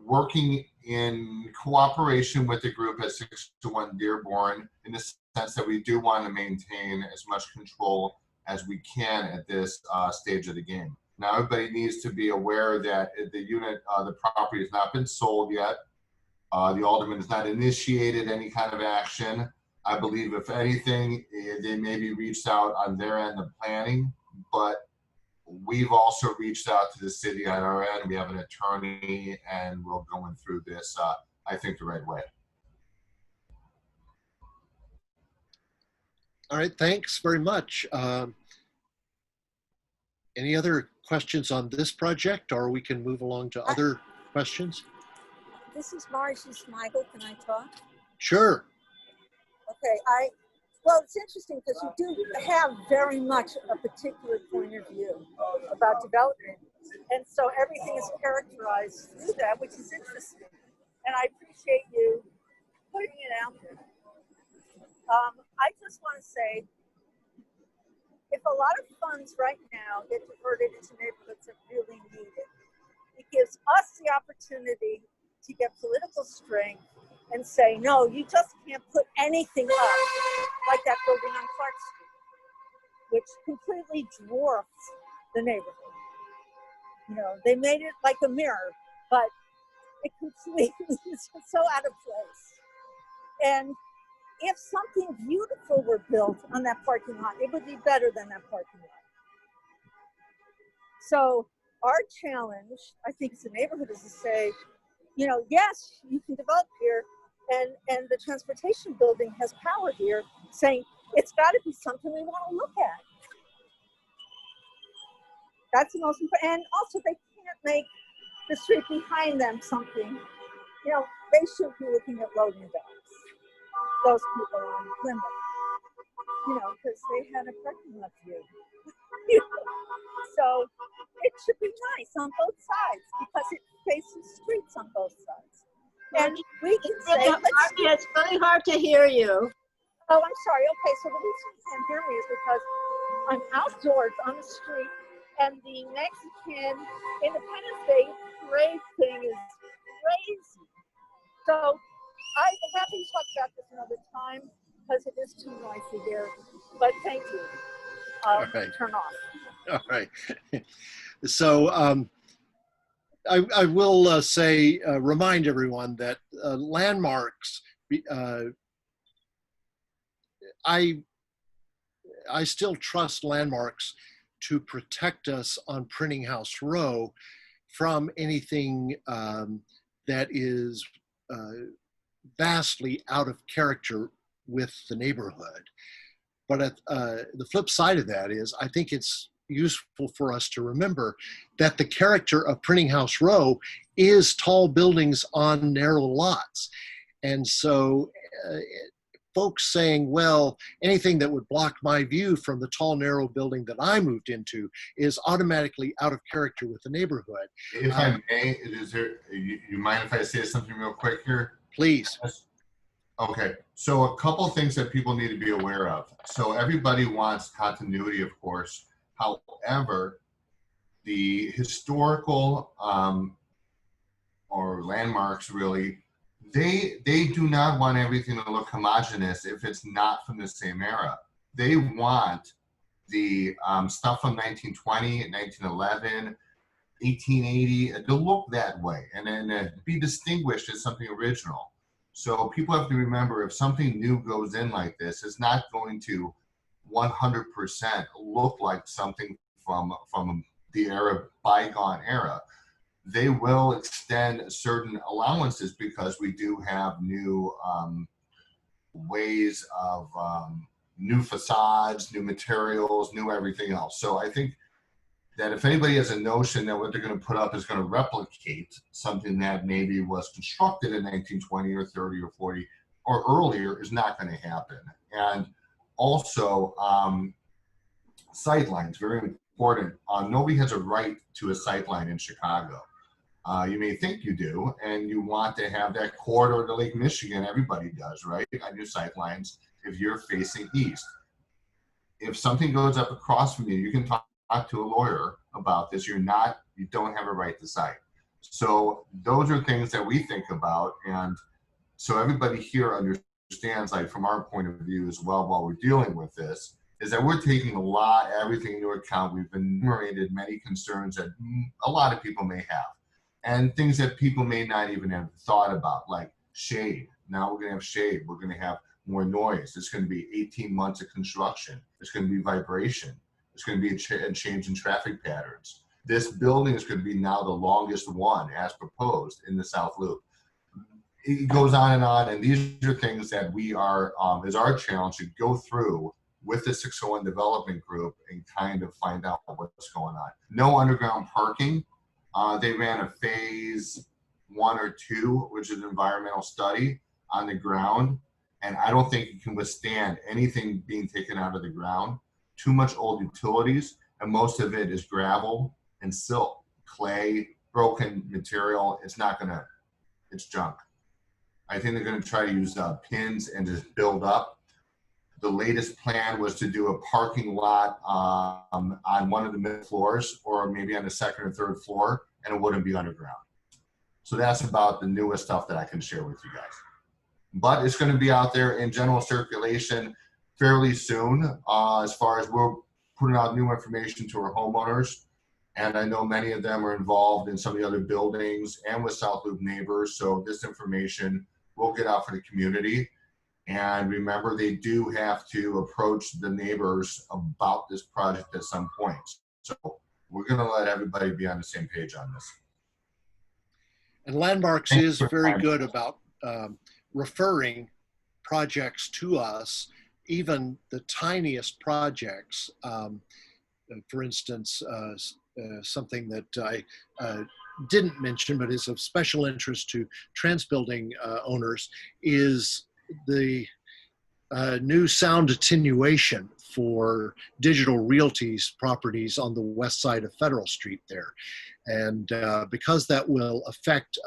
working in cooperation with the group at 621 Dearborn in the sense that we do want to maintain as much control as we can at this stage of the game. Now, everybody needs to be aware that the unit, the property has not been sold yet. The Alderman has not initiated any kind of action. I believe, if anything, they maybe reached out on their end of planning, but we've also reached out to the city on our end. We have an attorney, and we're going through this, I think, the right way. All right, thanks very much. Any other questions on this project, or we can move along to other questions? This is Marcy Smigel. Can I talk? Sure. Okay, well, it's interesting because you do have very much a particular point of view about development. And so everything is characterized through that, which is interesting. And I appreciate you putting it out there. I just want to say, if a lot of funds right now get diverted into neighborhoods that really need it, it gives us the opportunity to get political strength and say, no, you just can't put anything up like that building on Clark Street, which completely dwarfs the neighborhood. You know, they made it like a mirror, but it completely is so out of place. And if something beautiful were built on that parking lot, it would be better than that parking lot. So our challenge, I think, as a neighborhood, is to say, you know, yes, you can develop here, and the transportation building has power here, saying it's got to be something we want to look at. That's the most important. And also, they can't make the street behind them something. You know, they should be looking at loading docks. Those people on Plymouth, you know, because they had a parking lot view. So it should be nice on both sides because it faces streets on both sides. And we can say, It's really hard to hear you. oh, I'm sorry. Okay, so the reason you can't hear me is because I'm outdoors on the street, and the Mexican Independence Day parade thing is crazy. So I'm happy to talk about this another time because it is too noisy here. But thank you. All right. Turn off. All right. So I will say, remind everyone that landmarks, I still trust landmarks to protect us on Printing House Row from anything that is vastly out of character with the neighborhood. But the flip side of that is, I think it's useful for us to remember that the character of Printing House Row is tall buildings on narrow lots. And so folks saying, well, anything that would block my view from the tall, narrow building that I moved into is automatically out of character with the neighborhood. If I may, you mind if I say something real quick here? Please. Okay, so a couple things that people need to be aware of. So everybody wants continuity, of course. However, the historical or landmarks really, they do not want everything to look homogeneous if it's not from the same era. They want the stuff from 1920, 1911, 1880 to look that way and then be distinguished as something original. So people have to remember, if something new goes in like this, it's not going to 100% look like something from the bygone era. They will extend certain allowances because we do have new ways of new facades, new materials, new everything else. So I think that if anybody has a notion that what they're going to put up is going to replicate something that maybe was constructed in 1920 or 30 or 40 or earlier, is not going to happen. And also, sightlines, very important. Nobody has a right to a sightline in Chicago. You may think you do, and you want to have that corridor to Lake Michigan. Everybody does, right? On your sightlines, if you're facing east. If something goes up across from you, you can talk to a lawyer about this. You don't have a right to sight. So those are things that we think about, and so everybody here understands, like from our point of view as well, while we're dealing with this, is that we're taking everything into account. We've enumerated many concerns that a lot of people may have, and things that people may not even have thought about, like shade. Now we're going to have shade. We're going to have more noise. It's going to be 18 months of construction. There's going to be vibration. There's going to be a change in traffic patterns. This building is going to be now the longest one as proposed in the South Loop. It goes on, and these are things that we are, is our challenge to go through with the 601 development group and kind of find out what's going on. No underground parking. They ran a phase 1 or 2, which is an environmental study on the ground. And I don't think it can withstand anything being taken out of the ground. Too much old utilities, and most of it is gravel and silt, clay, broken material. It's junk. I think they're going to try to use pins and just build up. The latest plan was to do a parking lot on one of the mid floors, or maybe on the second or third floor, and it wouldn't be underground. So that's about the newest stuff that I can share with you guys. But it's going to be out there in general circulation fairly soon, as far as we're putting out new information to our homeowners. And I know many of them are involved in some of the other buildings and with South Loop neighbors. So this information will get out for the community. And remember, they do have to approach the neighbors about this project at some point. So we're going to let everybody be on the same page on this. And Landmarks is very good about referring projects to us, even the tiniest projects. For instance, something that I didn't mention, but is of special interest to trans building owners, is the new sound attenuation for Digital Realty's properties on the west side of Federal Street there. And because that will affect,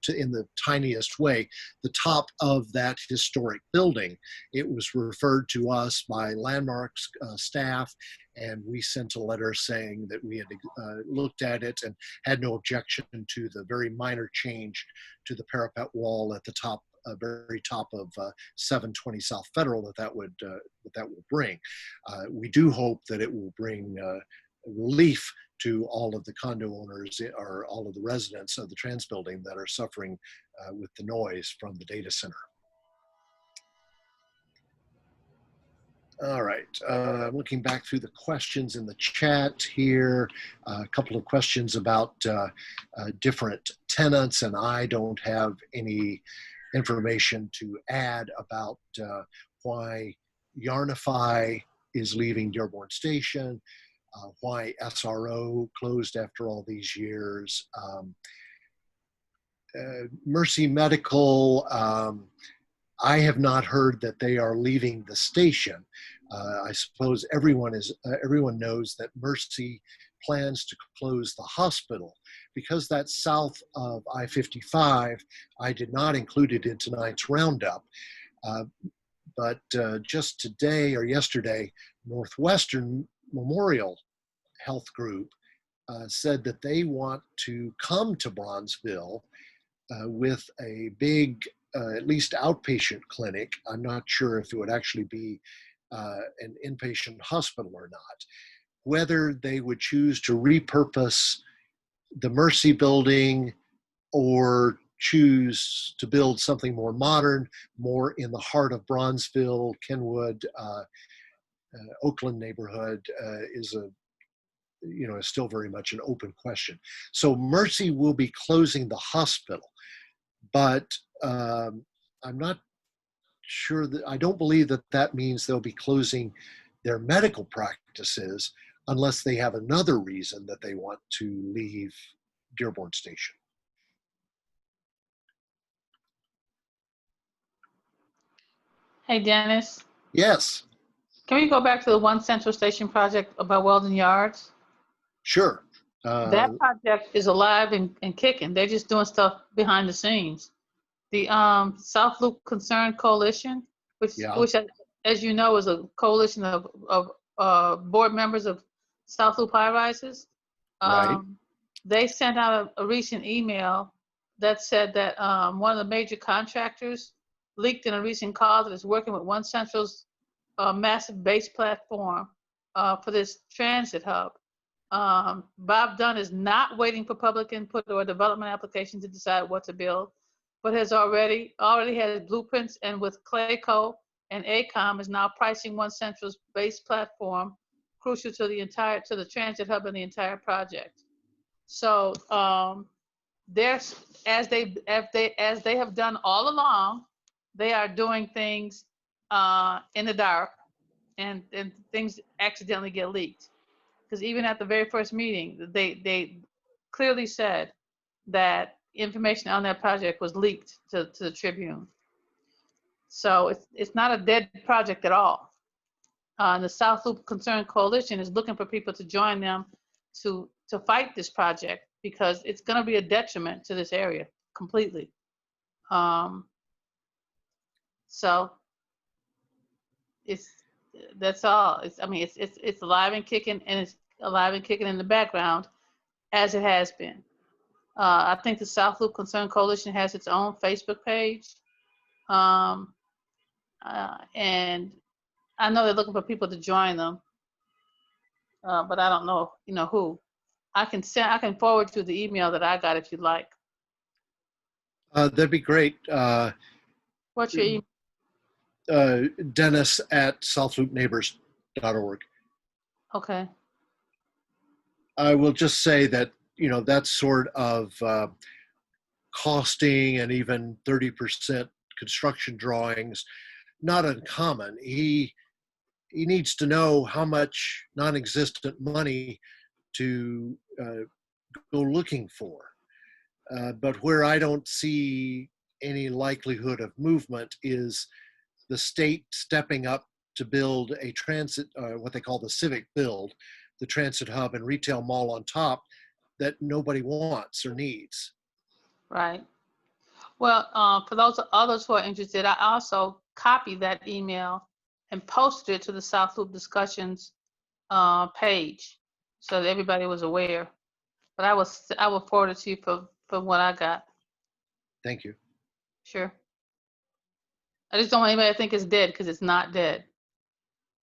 in the tiniest way, the top of that historic building, it was referred to us by Landmarks staff, and we sent a letter saying that we had looked at it and had no objection to the very minor change to the parapet wall at the top, very top of 720 South Federal that will bring. We do hope that it will bring relief to all of the condo owners or all of the residents of the trans building that are suffering with the noise from the data center. All right, looking back through the questions in the chat here, a couple of questions about different tenants, and I don't have any information to add about why Yarnify is leaving Dearborn Station, why SRO closed after all these years. Mercy Medical, I have not heard that they are leaving the station. I suppose everyone knows that Mercy plans to close the hospital. Because that's south of I-55, I did not include it in tonight's roundup. But just today or yesterday, Northwestern Memorial Health Group said that they want to come to Bronzeville with a big, at least outpatient clinic. I'm not sure if it would actually be an inpatient hospital or not. Whether they would choose to repurpose the Mercy building or choose to build something more modern, more in the heart of Bronzeville, Kenwood, Oakland neighborhood is still very much an open question. So Mercy will be closing the hospital, but I'm not sure that, I don't believe that that means they'll be closing their medical practices unless they have another reason that they want to leave Dearborn Station. Hey, Dennis, Yes, can we go back to the One Central Station project about Weldon Yards? sure. That project is alive and kicking. They're just doing stuff behind the scenes. The South Loop Concern Coalition, which as you know, is a coalition of board members of South Loop high rises. Right. They sent out a recent email that said that one of the major contractors leaked in a recent call that is working with One Central's massive base platform for this transit hub. Bob Dunn is not waiting for public input or a development application to decide what to build, but has already has blueprints, and with Clayco and ACOM is now pricing One Central's base platform, crucial to the transit hub and the entire project. So there's, as they have done all along, they are doing things in the dark, and things accidentally get leaked. Because even at the very first meeting, they clearly said that information on that project was leaked to the Tribune. So it's not a dead project at all. The South Loop Concern Coalition is looking for people to join them to fight this project, because it's going to be a detriment to this area completely. So that's all. It's alive and kicking, and it's alive and kicking in the background, as it has been. I think the South Loop Concern Coalition has its own Facebook page, and I know they're looking for people to join them, but I don't know, who. I can forward you the email that I got if you'd like. That'd be great. What's your email? Dennis at southloopneighbors.org. Okay. I will just say that, that sort of costing and even 30% construction drawings, not uncommon. He needs to know how much non-existent money to go looking for. But where I don't see any likelihood of movement is the state stepping up to build a transit, what they call the civic build, the transit hub and retail mall on top that nobody wants or needs. Right. Well, for those others who are interested, I also copied that email and posted it to the South Loop discussions page so that everybody was aware. But I will forward it to you for what I got. Thank you. Sure. I just don't want anybody to think it's dead because it's not dead.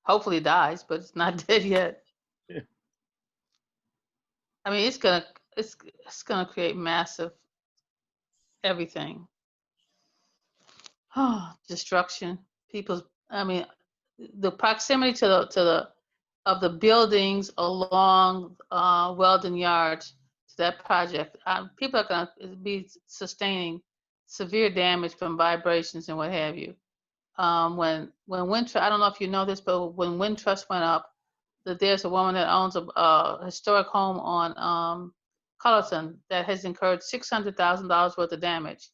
Hopefully it dies, but it's not dead yet. Yeah. I mean, it's gonna create massive everything. Oh, destruction. I mean, the proximity to the buildings along Weldon Yards to that project, people are going to be sustaining severe damage from vibrations and what have you. When Wintrust, I don't know if you know this, but when Wintrust went up, that there's a woman that owns a historic home on Cullerton that has incurred $600,000 worth of damage,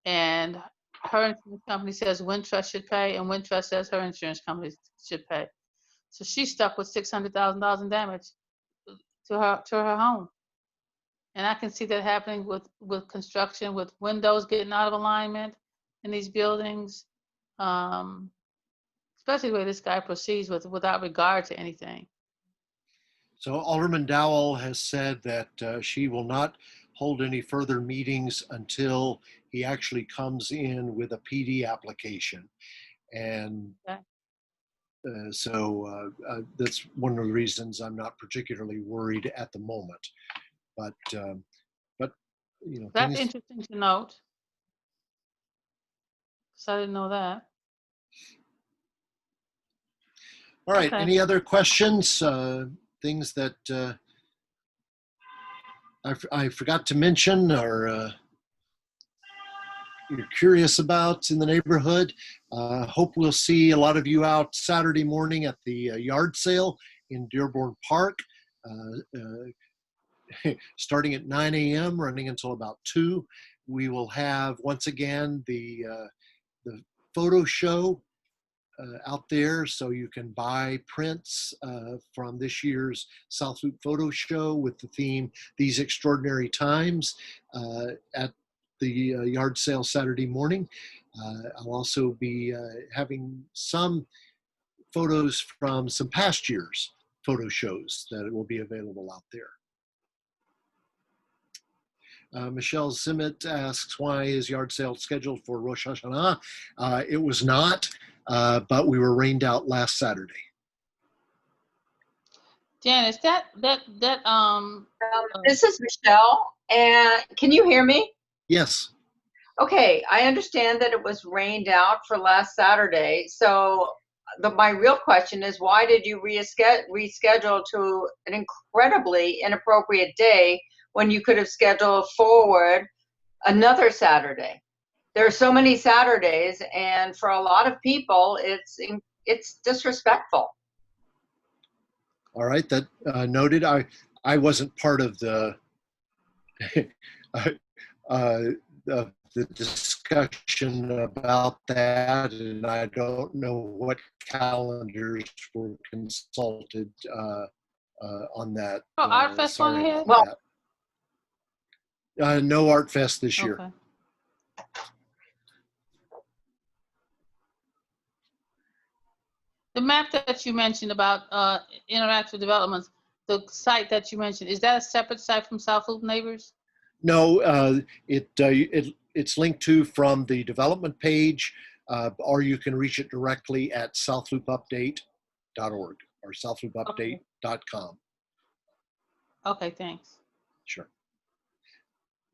and her insurance company says Wintrust should pay, and Wintrust says her insurance company should pay. So she's stuck with $600,000 in damage to her home. And I can see that happening with construction, with windows getting out of alignment in these buildings, especially the way this guy proceeds without regard to anything. So Alderman Dowell has said that she will not hold any further meetings until he actually comes in with a PD application. And Okay. so that's one of the reasons I'm not particularly worried at the moment. But That's things. interesting to note. So I didn't know that. All right. Okay. Any other questions? Things that I forgot to mention or you're curious about in the neighborhood? Hope we'll see a lot of you out Saturday morning at the yard sale in Dearborn Park, starting at 9 a.m., running until about 2. We will have, once again, the photo show out there, so you can buy prints from this year's South Loop Photo Show with the theme These Extraordinary Times at the yard sale Saturday morning. I'll also be having some photos from some past years' photo shows that will be available out there. Michelle Zimmett asks, why is yard sale scheduled for Rosh Hashanah? It was not, but we were rained out last Saturday. Janice, this is Michelle, and can you hear me? Yes. Okay, I understand that it was rained out for last Saturday. So my real question is, why did you reschedule to an incredibly inappropriate day when you could have scheduled forward another Saturday? There are so many Saturdays, and for a lot of people, it's disrespectful. All right, that noted. I wasn't part of the the discussion about that, and I don't know what calendars were consulted on that. Oh, Art Fest on sorry ahead? about that. No Art Fest this year. Okay. The map that you mentioned about interactive developments, the site that you mentioned, is that a separate site from South Loop Neighbors? No, it's linked to from the development page, or you can reach it directly at southloopupdate.org or southloopupdate.com. Okay, thanks. Sure.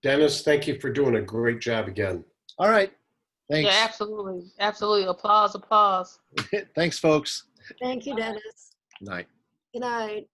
Dennis, thank you for doing a great job again. All right. Thanks. Yeah, absolutely. Absolutely. Applause, applause. Thanks, folks. Thank you, Dennis. Night. Good night.